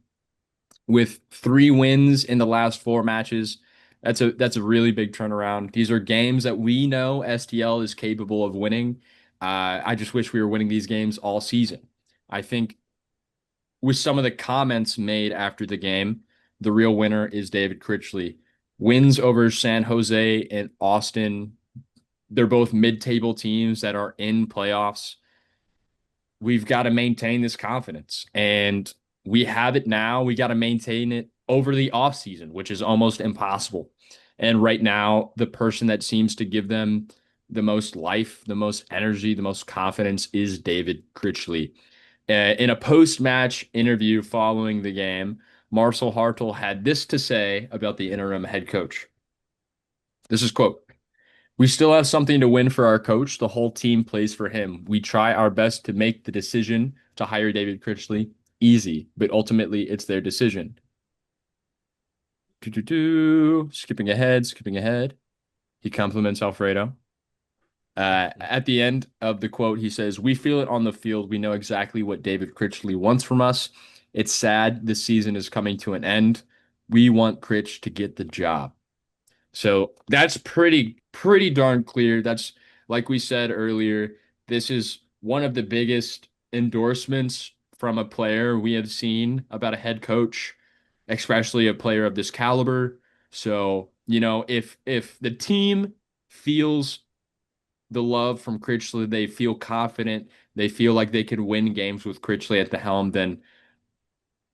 with 3 wins in the last 4 matches. That's a really big turnaround. These are games that we know STL is capable of winning. I just wish we were winning these games all season. I think with some of the comments made after the game, the real winner is David Critchley. Wins over San Jose and Austin. They're both mid-table teams that are in playoffs. We've got to maintain this confidence. And we have it now. We got to maintain it over the offseason, which is almost impossible. And right now, the person that seems to give them the most life, the most energy, the most confidence is David Critchley. In a post-match interview following the game, Marcel Hartel had this to say about the interim head coach. This is quote, "We still have something to win for our coach. The whole team plays for him. We try our best to make the decision to hire David Critchley easy, but ultimately it's their decision." Skipping ahead, skipping ahead. He compliments Alfredo. At the end of the quote, he says, "We feel it on the field. We know exactly what David Critchley wants from us. It's sad this season is coming to an end. We want Critch to get the job." So that's pretty darn clear. That's like we said earlier, this is one of the biggest endorsements from a player we have seen about a head coach, especially a player of this caliber. So, if the team feels the love from Critchley, they feel confident, they feel like they could win games with Critchley at the helm, then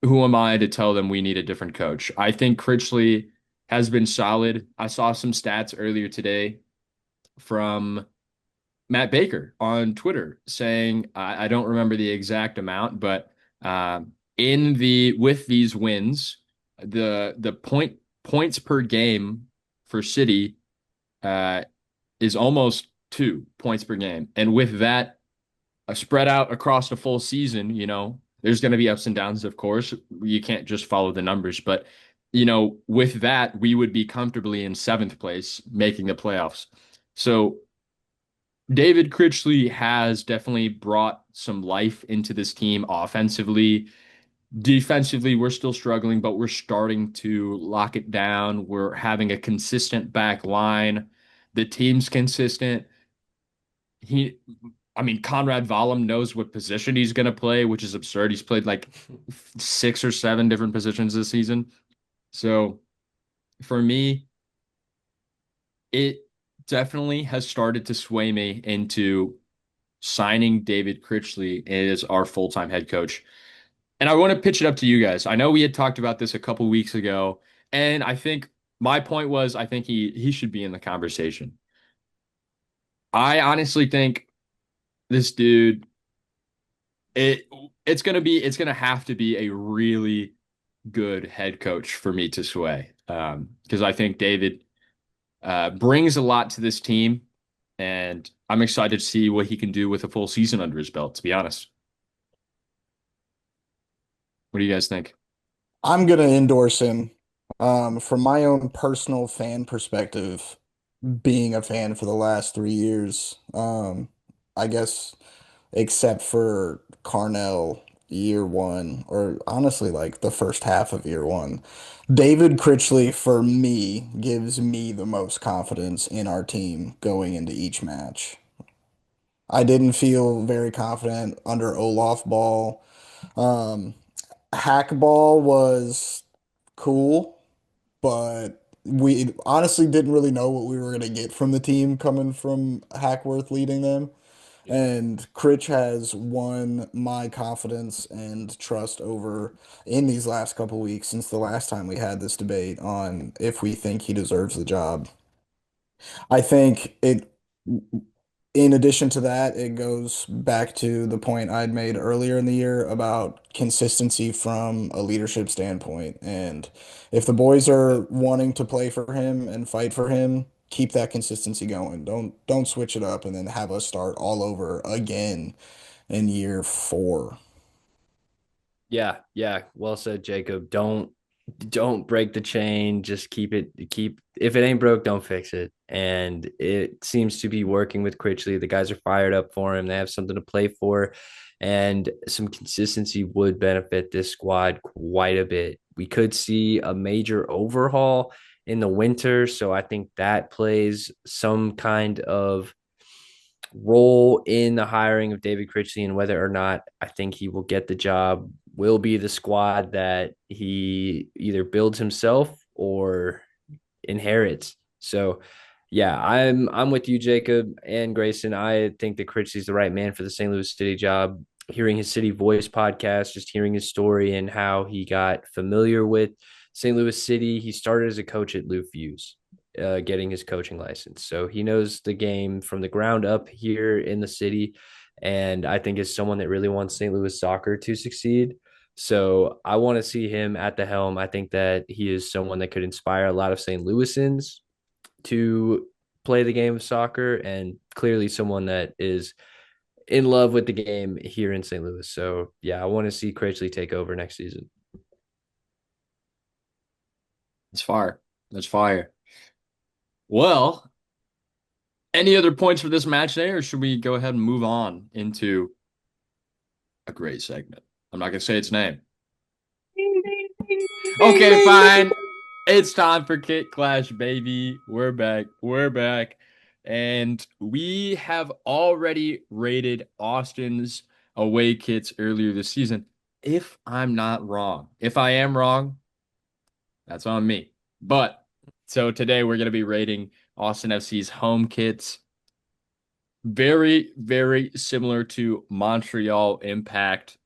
who am I to tell them we need a different coach? I think Critchley has been solid. I saw some stats earlier today from Matt Baker on Twitter saying I don't remember the exact amount, but in the with these wins, the points per game for City uh, is almost 2 points per game, and with that spread out across the full season, there's going to be ups and downs, of course. You can't just follow the numbers, but with that, we would be comfortably in 7th place, making the playoffs. So David Critchley has definitely brought some life into this team offensively. Defensively, we're still struggling, but we're starting to lock it down. We're having a consistent back line. The team's consistent. He I mean, Conrad Vollum knows what position he's going to play, which is absurd. He's played like 6 or 7 different positions this season. So for me, it definitely has started to sway me into signing David Critchley as our full-time head coach. And I want to pitch it up to you guys. I know we had talked about this a couple weeks ago, and I think my point was I think he should be in the conversation. I honestly think this dude it it's gonna have to be a really good head coach for me to sway. Because I think David brings a lot to this team, and I'm excited to see what he can do with a full season under his belt, to be honest. What do you guys think? I'm gonna endorse him. From my own personal fan perspective, being a fan for the last 3 years, I guess except for Carnell year one, or honestly, like the first half of year one, David Critchley for me gives me the most confidence in our team going into each match. I didn't feel very confident under Olaf Ball. Um, Hackball was cool, but we honestly didn't really know what we were going to get from the team coming from Hackworth leading them. And Critch has won my confidence and trust over in these last couple weeks since the last time we had this debate on if we think he deserves the job. I think it, in addition to that, it goes back to the point I'd made earlier in the year about consistency from a leadership standpoint. And if the boys are wanting to play for him and fight for him, keep that consistency going. Don't switch it up and then have us start all over again in year four. Yeah, yeah. Well said, Jacob. Don't break the chain. Just keep if it ain't broke, don't fix it. And it seems to be working with Critchley. The guys are fired up for him. They have something to play for. And some consistency would benefit this squad quite a bit. We could see a major overhaul in the winter. So I think that plays some kind of role in the hiring of David Critchley and whether or not I think he will get the job will be the squad that he either builds himself or inherits. So yeah, I'm with you, Jacob and Grayson. I think that Critchley's the right man for the St. Louis City job. Hearing his City Voice podcast, just hearing his story and how he got familiar with St. Louis City. He started as a coach at Lou Fuse, getting his coaching license. So he knows the game from the ground up here in the city. And I think is someone that really wants St. Louis soccer to succeed. So I want to see him at the helm. I think that he is someone that could inspire a lot of St. Louisans to play the game of soccer and clearly someone that is in love with the game here in St. Louis. So yeah, I want to see Critchley take over next season. It's fire. That's fire. Well, any other points for this match day, or should we go ahead and move on into a great segment? I'm not gonna say its name. Okay, fine. It's time for Kit Clash, baby. We're back. We're back. And we have already rated Austin's away kits earlier this season. If I'm not wrong, if I am wrong, that's on me. But so today we're going to be rating Austin FC's home kits. Very, very similar to Montreal Impact,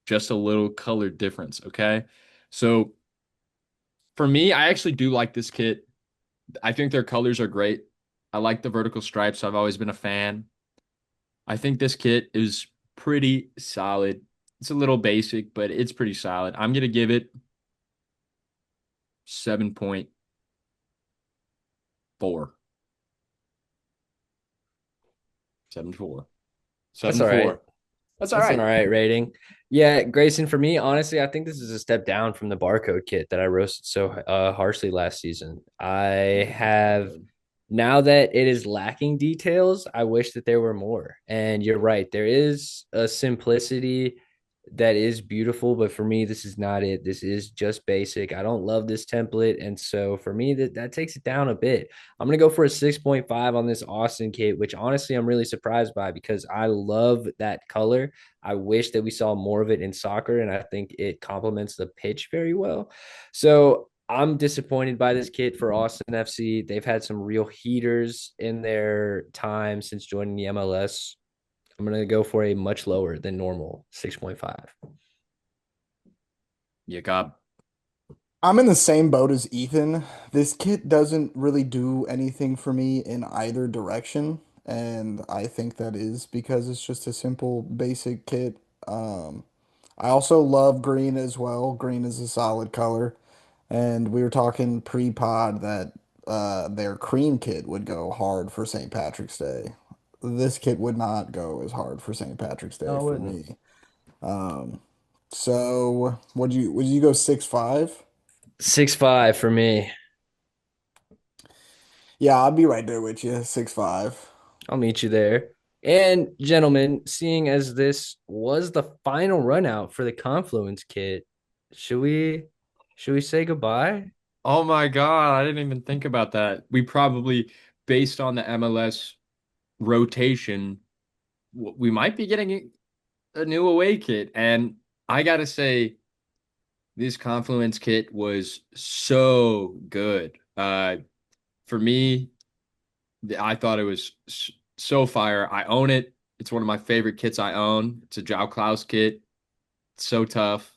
just a little color difference. Okay. So for me, I actually do like this kit. I think their colors are great. I like the vertical stripes. I've always been a fan. I think this kit is pretty solid. It's a little basic, but it's pretty solid. I'm going to give it 7.4. 7.4. That's 7 all right. 4. That's all That's an right. all right rating. Yeah, Grayson, for me, honestly, I think this is a step down from the barcode kit that I roasted so harshly last season. I have now that it is lacking details, I wish that there were more. And you're right, there is a simplicity that is beautiful, but for me, this is not it. This is just basic. I don't love this template. And so for me, that takes it down a bit. I'm gonna go for a 6.5 on this Austin kit, which honestly I'm really surprised by because I love that color. I wish that we saw more of it in soccer, and I think it complements the pitch very well. So I'm disappointed by this kit for Austin FC. They've had some real heaters in their time since joining the MLS. I'm going to go for a much lower than normal 6.5. Yeah, God. I'm in the same boat as Ethan. This kit doesn't really do anything for me in either direction, and I think that is because it's just a simple, basic kit. Um, I also love green as well. Green is a solid color, and we were talking pre-pod that their cream kit would go hard for St. Patrick's Day. This kit would not go as hard for St. Patrick's No, Day I for wouldn't. me. So would you go 6.5? 6.5 for me. Yeah, I'll be right there with you. 6.5. I'll meet you there. And gentlemen, seeing as this was the final run out for the Confluence kit, should we should we say goodbye? Oh my God, I didn't even think about that. We probably, based on the MLS rotation, we might be getting a new away kit. And I gotta say, this Confluence kit was so good. For me, I thought it was so fire. I own it. It's one of my favorite kits I own. It's a Joao Klaus kit. It's so tough.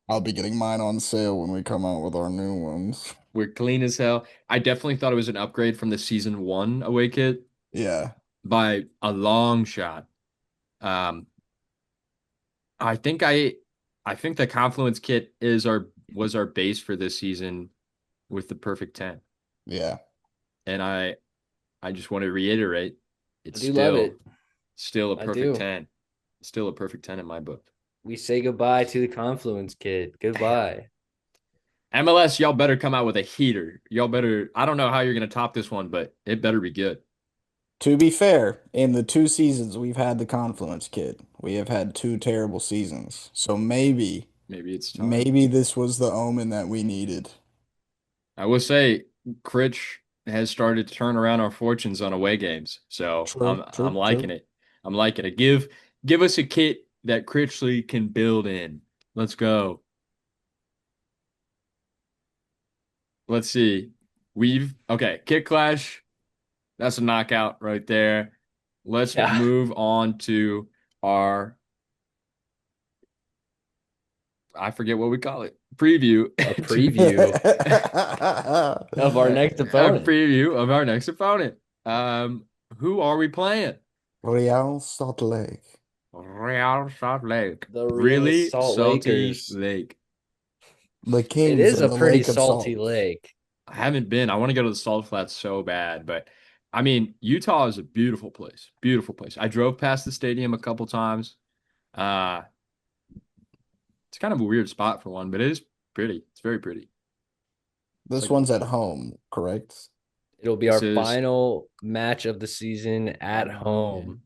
I'll be getting mine on sale when we come out with our new ones. We're clean as hell. I definitely thought it was an upgrade from the season one away kit Yeah, by a long shot. Um, I think I think the Confluence kit is our was our base for this season with the perfect 10. yeah. And I just want to reiterate, I it's do love it. still a I perfect do. 10. Still a perfect 10 in my book. We say goodbye to the Confluence kit. Damn. Goodbye. MLS, y'all better come out with a heater. Y'all better, I don't know how you're going to top this one, but it better be good. To be fair, in the 2 seasons we've had the Confluence kit, we have had two terrible seasons. So Maybe it's time. maybe this was the omen that we needed. I will say, Critch has started to turn around our fortunes on away games. So True, I'm true, liking true. it. I'm liking it. Give us a kit that Critchley can build in. Let's go. Let's see. Okay, Kit Clash. That's a knockout right there. Let's Yeah. move on to our, I forget what we call it, preview. A preview of our next A opponent. preview of our next opponent. Um, who are we playing? Real Salt Lake. Real Salt Lake. The real Really Salt salty Lakers. lake. The It kings is of a the pretty Lake of salty Salt. lake. I haven't been. I want to go to the Salt Flats so bad, but I mean, Utah is a beautiful place. Beautiful place. I drove past the stadium a couple times. Uh, it's kind of a weird spot for one, but it is pretty. It's very pretty. It's This like one's at home, correct? It'll be our this is final match of the season at at a home home game.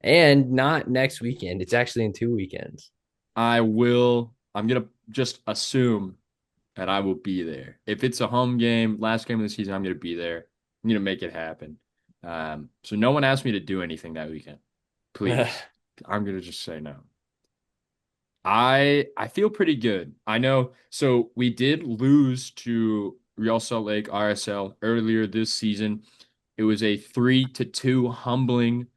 and not next weekend. It's actually in 2 weekends. I'm gonna just assume that I will be there. If it's a home game, last game of the season, I'm gonna be there. I'm gonna make it happen. So no one asked me to do anything that weekend. Please. I'm gonna just say no. I feel pretty good. I know. So we did lose to Real Salt Lake RSL earlier this season. It was a 3-2 humbling.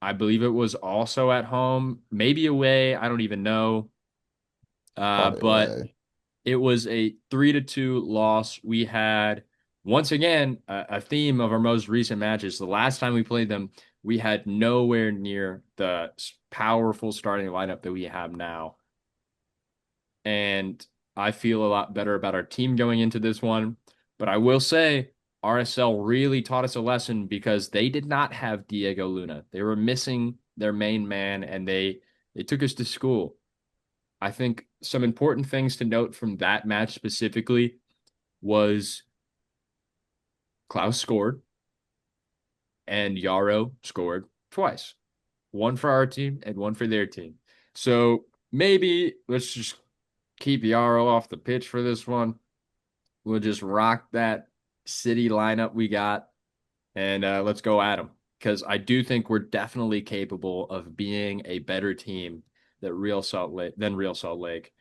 I believe it was also at home, maybe away. I don't even know. Probably But way. it was a 3-2 loss. We had once again a theme of our most recent matches. The last time we played them, we had nowhere near the powerful starting lineup that we have now. And I feel a lot better about our team going into this one. But I will say, RSL really taught us a lesson because they did not have Diego Luna. They were missing their main man, and they took us to school. I think some important things to note from that match specifically was Klaus scored and Yarrow scored twice. One for our team and one for their team. So maybe let's just keep Yarrow off the pitch for this one. We'll just rock that city lineup we got, and let's go at them. Because I do think we're definitely capable of being a better team than Real Salt Lake,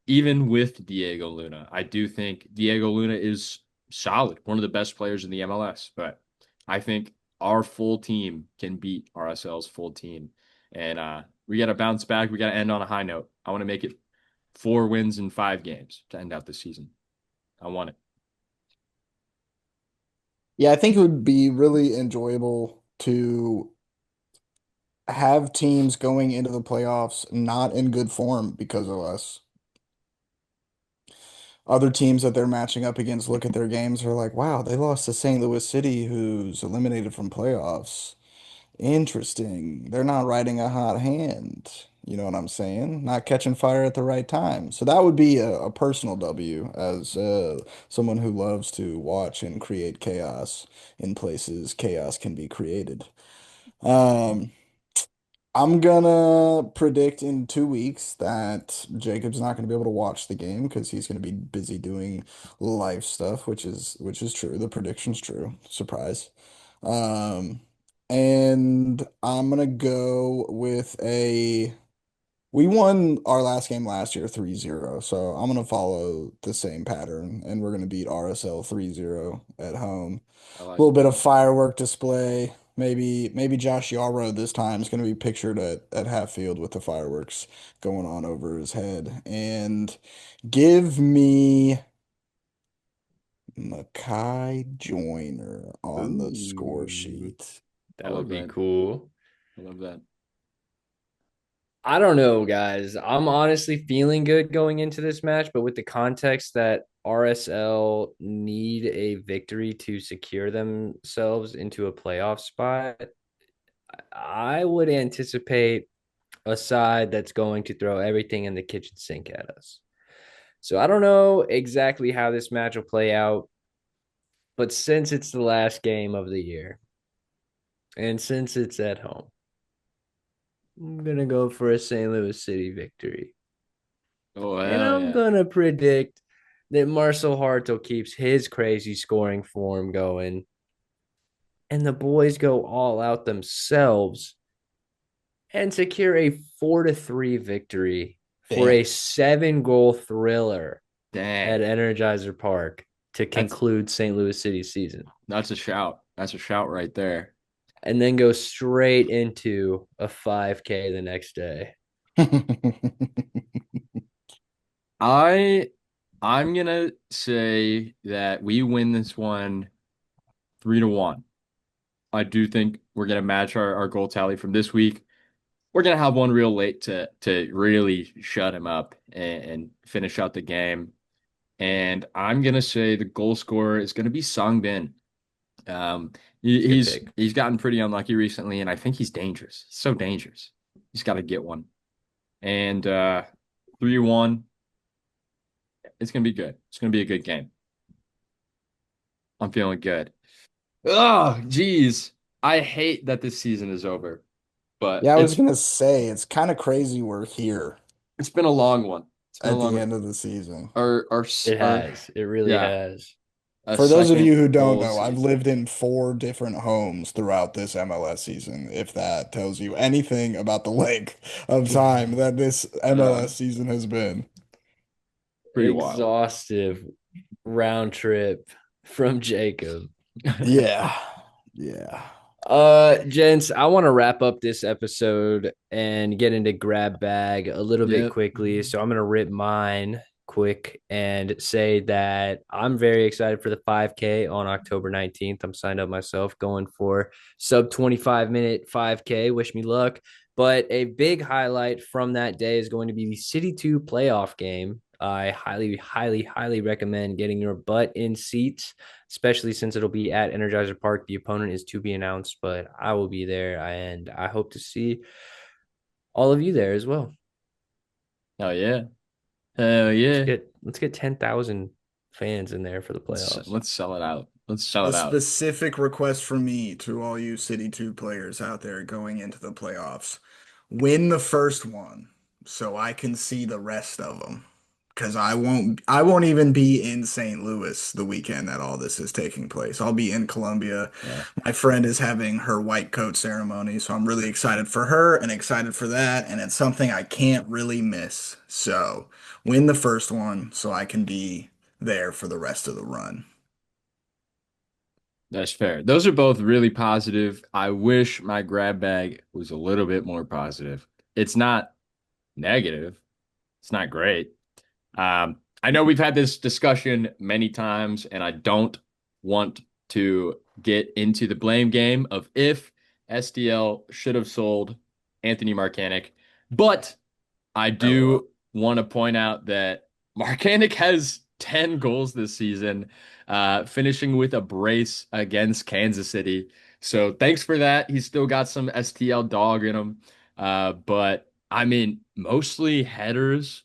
even with Diego Luna. I do think Diego Luna is solid, one of the best players in the MLS. But I think our full team can beat RSL's full team, and we got to bounce back. We got to end on a high note. I want to make it 4 wins in 5 games to end out the season. I want it. Yeah, I think it would be really enjoyable to have teams going into the playoffs not in good form because of us. Other teams that they're matching up against look at their games are like, wow, they lost to St. Louis City, who's eliminated from playoffs. Interesting. They're not riding a hot hand. You know what I'm saying? Not catching fire at the right time. So that would be a personal W as someone who loves to watch and create chaos in places chaos can be created. Um, I'm gonna predict in 2 weeks that Jacob's not gonna be able to watch the game because he's gonna be busy doing life stuff, which is true. The prediction's true. Surprise. Um, and I'm gonna go with a we won our last game last year 3-0, so I'm gonna follow the same pattern and we're gonna beat RSL 3-0 at home. I A like little it. bit of firework display. Maybe Josh Yarrow this time is going to be pictured at half field with the fireworks going on over his head. And give me Makai Joyner on the score Ooh, sheet. I that would love be that. cool. I love that. I don't know, guys. I'm honestly feeling good going into this match, but with the context that RSL need a victory to secure themselves into a playoff spot, I would anticipate a side that's going to throw everything in the kitchen sink at us. So I don't know exactly how this match will play out, but since it's the last game of the year and since it's at home, I'm going to go for a St. Louis City victory. Oh And hell I'm yeah. going to predict that Marcel Hartel keeps his crazy scoring form going and the boys go all out themselves and secure a 4-3 victory for Damn. a 7-goal thriller Dang. at Energizer Park to That's conclude St. Louis City's season that's a shout. That's a shout right there. and then go straight into a 5K the next day. I I'm gonna say that we win this one 3-1. I do think we're gonna match our goal tally from this week. We're gonna have one real late to really shut him up and finish out the game. And I'm gonna say the goal scorer is gonna be Song Bin. Um, It's a good pick. he's gotten pretty unlucky recently, and I think he's dangerous. He's so dangerous. He's got to get one. And 3-1, it's gonna be good. It's gonna be a good game. I'm feeling good. Oh, geez. I hate that this season is over, but Yeah, I was gonna say it's kind of crazy we're here it's been a long one. It's been a at long the one. end of the season. It Our has. It really yeah, has. a For those of second you who don't full know, I've season. lived in 4 different homes throughout this MLS season, if that tells you anything about the length of time that this Uh, MLS season has been. Pretty wild. Exhaustive round trip from Jacob. Yeah. Yeah. Gents, I want to wrap up this episode and get into grab bag a little bit Yep. quickly. So I'm gonna rip mine quick and say that I'm very excited for the 5K on October 19th. I'm signed up myself going for sub 25-minute 5K. Wish me luck. But a big highlight from that day is going to be the City 2 playoff game. I highly, highly, highly recommend getting your butt in seats, especially since it'll be at Energizer Park. The opponent is to be announced, but I will be there, and I hope to see all of you there as well. Hell yeah. Hell Let's yeah. get let's get 10,000 fans in there for the playoffs. Let's sell it out. Let's sell A it out. specific request from me to all you City 2 players out there going into the playoffs. Win the first one. so I can see the rest of them. Because I won't even be in St. Louis the weekend that all this is taking place. I'll be in Columbia. Yeah. My friend is having her white coat ceremony, so I'm really excited for her and excited for that, and it's something I can't really miss. So, win the first one so I can be there for the rest of the run. That's fair. Those are both really positive. I wish my grab bag was a little bit more positive. It's not negative. It's not great. I know we've had this discussion many times, and I don't want to get into the blame game of if STL should have sold Anthony Marcanic, but I LOL. do want to point out that Marcanic has 10 goals this season, finishing with a brace against Kansas City. So thanks for that. He's still got some STL dog in him. But I mean, mostly headers.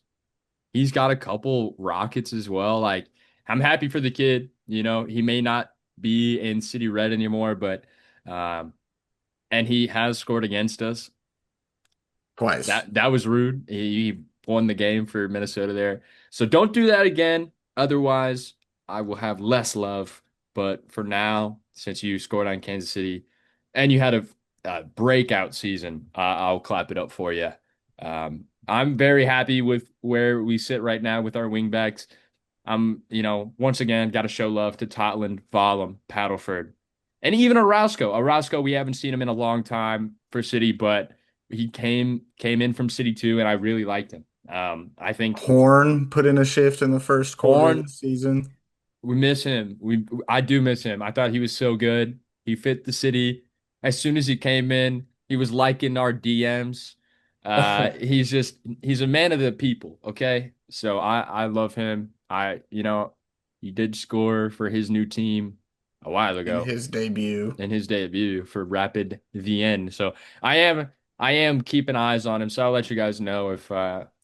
He's got a couple rockets as well. Like, I'm happy for the kid. He may not be in City Red anymore, but um, and he has scored against us. Twice. That was rude. He won the game for Minnesota there. So don't do that again. Otherwise, I will have less love. But for now, since you scored on Kansas City and you had a breakout season, I'll clap it up for you. I'm very happy with where we sit right now with our wingbacks. Once again, got to show love to Totland, Vollum, Paddleford, and even Orozco. Orozco, we haven't seen him in a long time for City, but he came in from City too, and I really liked him. I think Horn put in a shift in the first quarter of the Horn, season. we miss him. I do miss him. I thought he was so good. He fit the City. As soon as he came in, he was liking our DMs. He's a man of the people. Okay, so I love him. He did score for his new team a while In ago his debut. in his debut for Rapid Vienna. So I am keeping eyes on him. So I'll let you guys know if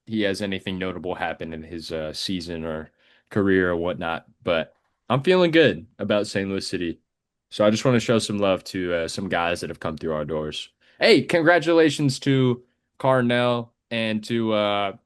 he has anything notable happen in his season or career or whatnot. But I'm feeling good about St. Louis City. So I just want to show some love to some guys that have come through our doors. Hey, congratulations to Carnell and to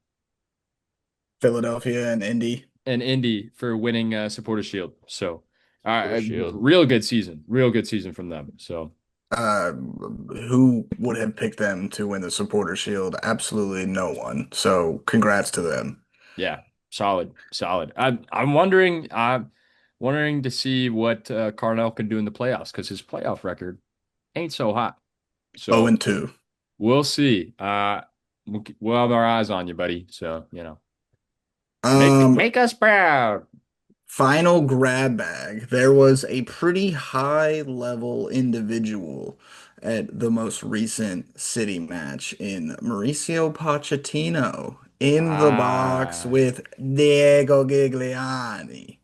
Philadelphia and Indy. Indy for winning Supporter Shield. So For Shield. real good season from them. So. Who would have picked them to win the Supporter Shield? Absolutely no one. So congrats to them. Yeah, solid, solid. I'm wondering to see what Carnell can do in the playoffs because his playoff record ain't so hot. 0 So and 2. we'll see. We'll have our eyes on you, buddy. So make Um, make us proud. Final grab bag. There was a pretty high level individual at the most recent City match in Mauricio Pochettino in the box Ah, with Diego Gigliani.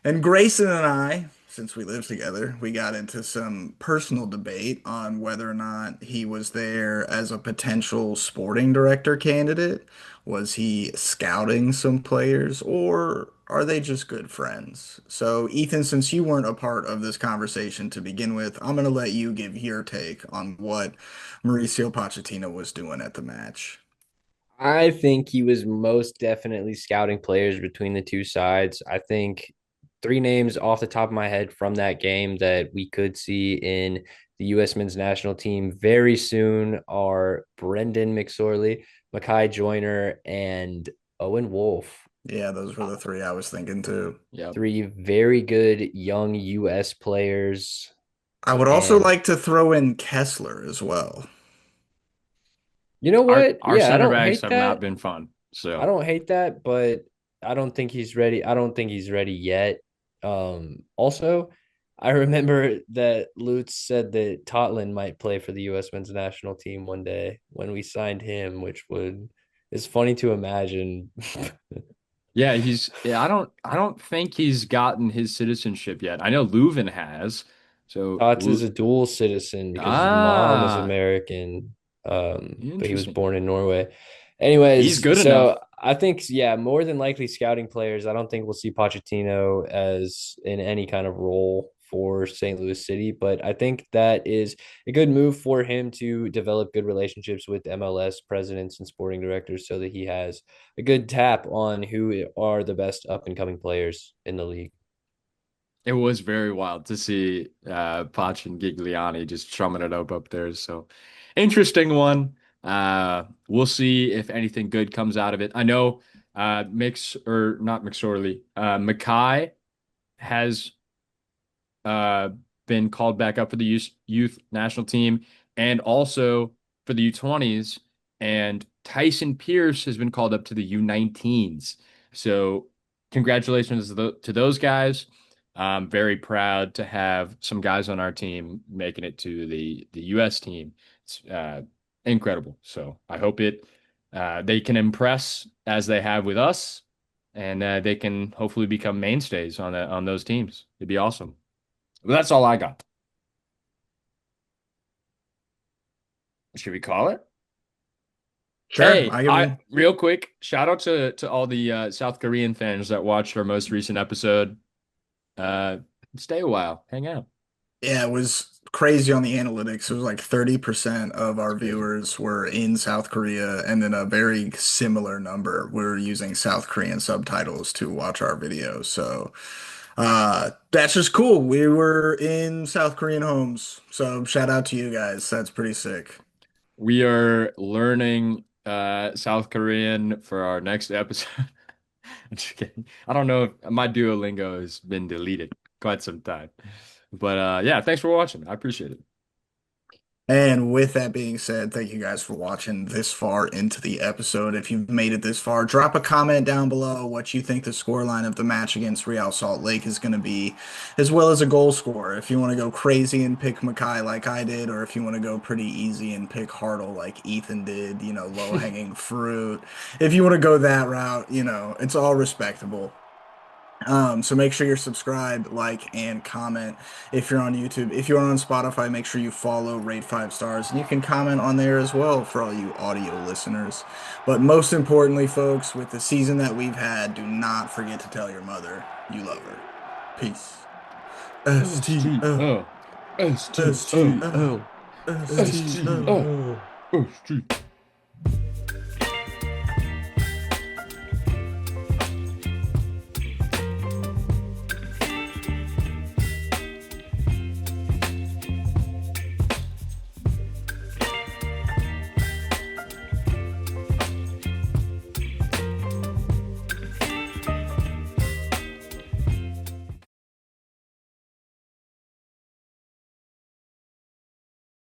And Grayson and I, since we live together, we got into some personal debate on whether or not he was there as a potential sporting director candidate. Was he scouting some players, or are they just good friends? So, Ethan, since you weren't a part of this conversation to begin with, I'm going to let you give your take on what Mauricio Pochettino was doing at the match. I think he was most definitely scouting players between the two sides. I think three names off the top of my head from that game that we could see in the U.S. men's national team very soon are Brendan McSorley, Makai Joyner, and Owen Wolf. Yeah, those were the three I was thinking too. yep. Three very good young U.S. players. I would also And like to throw in Kessler as well. you know Our what? our Yeah, I center don't backs hate have not that. been fun. I So don't hate that, but I don't think he's ready. I don't think he's ready yet. Also, I remember that Lutz said that Totland might play for the U.S. men's national team one day when we signed him, which would is funny to imagine. yeah, I don't think he's gotten his citizenship yet. I know Leuven has. So Tots is a dual citizen because his mom is ah, American, but he was interesting. born in Norway. He's Anyways, good so enough. I think, yeah, more than likely scouting players. I don't think we'll see Pochettino as in any kind of role for St. Louis City, but I think that is a good move for him to develop good relationships with MLS presidents and sporting directors so that he has a good tap on who are the best up and coming players in the league. It was very wild to see Poch and Gigliani just chumming it up there. So interesting one. We'll see if anything good comes out of it. I know Mix or not McSorley, Mackay has uh, been called back up for the youth national team and also for the U20s. And Tyson Pierce has been called up to the U19s. So congratulations to those guys. I'm very proud to have some guys on our team making it to the U.S. team. It's incredible. So I hope they can impress as they have with us, and they can hopefully become mainstays on those teams. It'd be awesome. Well, that's all I got. Should we call it? Sure, Hey, I real quick, shout out to all the South Korean fans that watched our most recent episode. Uh, Stay a while, hang out. Yeah, it was crazy on the analytics. It was like 30% of our Crazy. viewers were in South Korea, and then a very similar number were using South Korean subtitles to watch our videos. So that's just cool. We were in South Korean homes. So shout out to you guys. That's pretty sick. We are learning South Korean for our next episode. I'm just kidding. I don't know if my Duolingo has been deleted quite some time. But yeah, thanks for watching. I appreciate it. And with that being said, thank you guys for watching this far into the episode. If you've made it this far, drop a comment down below what you think the scoreline of the match against Real Salt Lake is going to be, as well as a goal scorer. If you want to go crazy and pick Mackay like I did, or if you want to go pretty easy and pick Hartle like Ethan did, low-hanging fruit. If you want to go that route, it's all respectable. So make sure you're subscribed, like, and comment if you're on YouTube. If you're on Spotify, make sure you follow, rate 5 stars, and you can comment on there as well for all you audio listeners. But most importantly, folks, with the season that we've had, do not forget to tell your mother you love her. Peace. STL. STO. STO. STL. STO. STL. STO.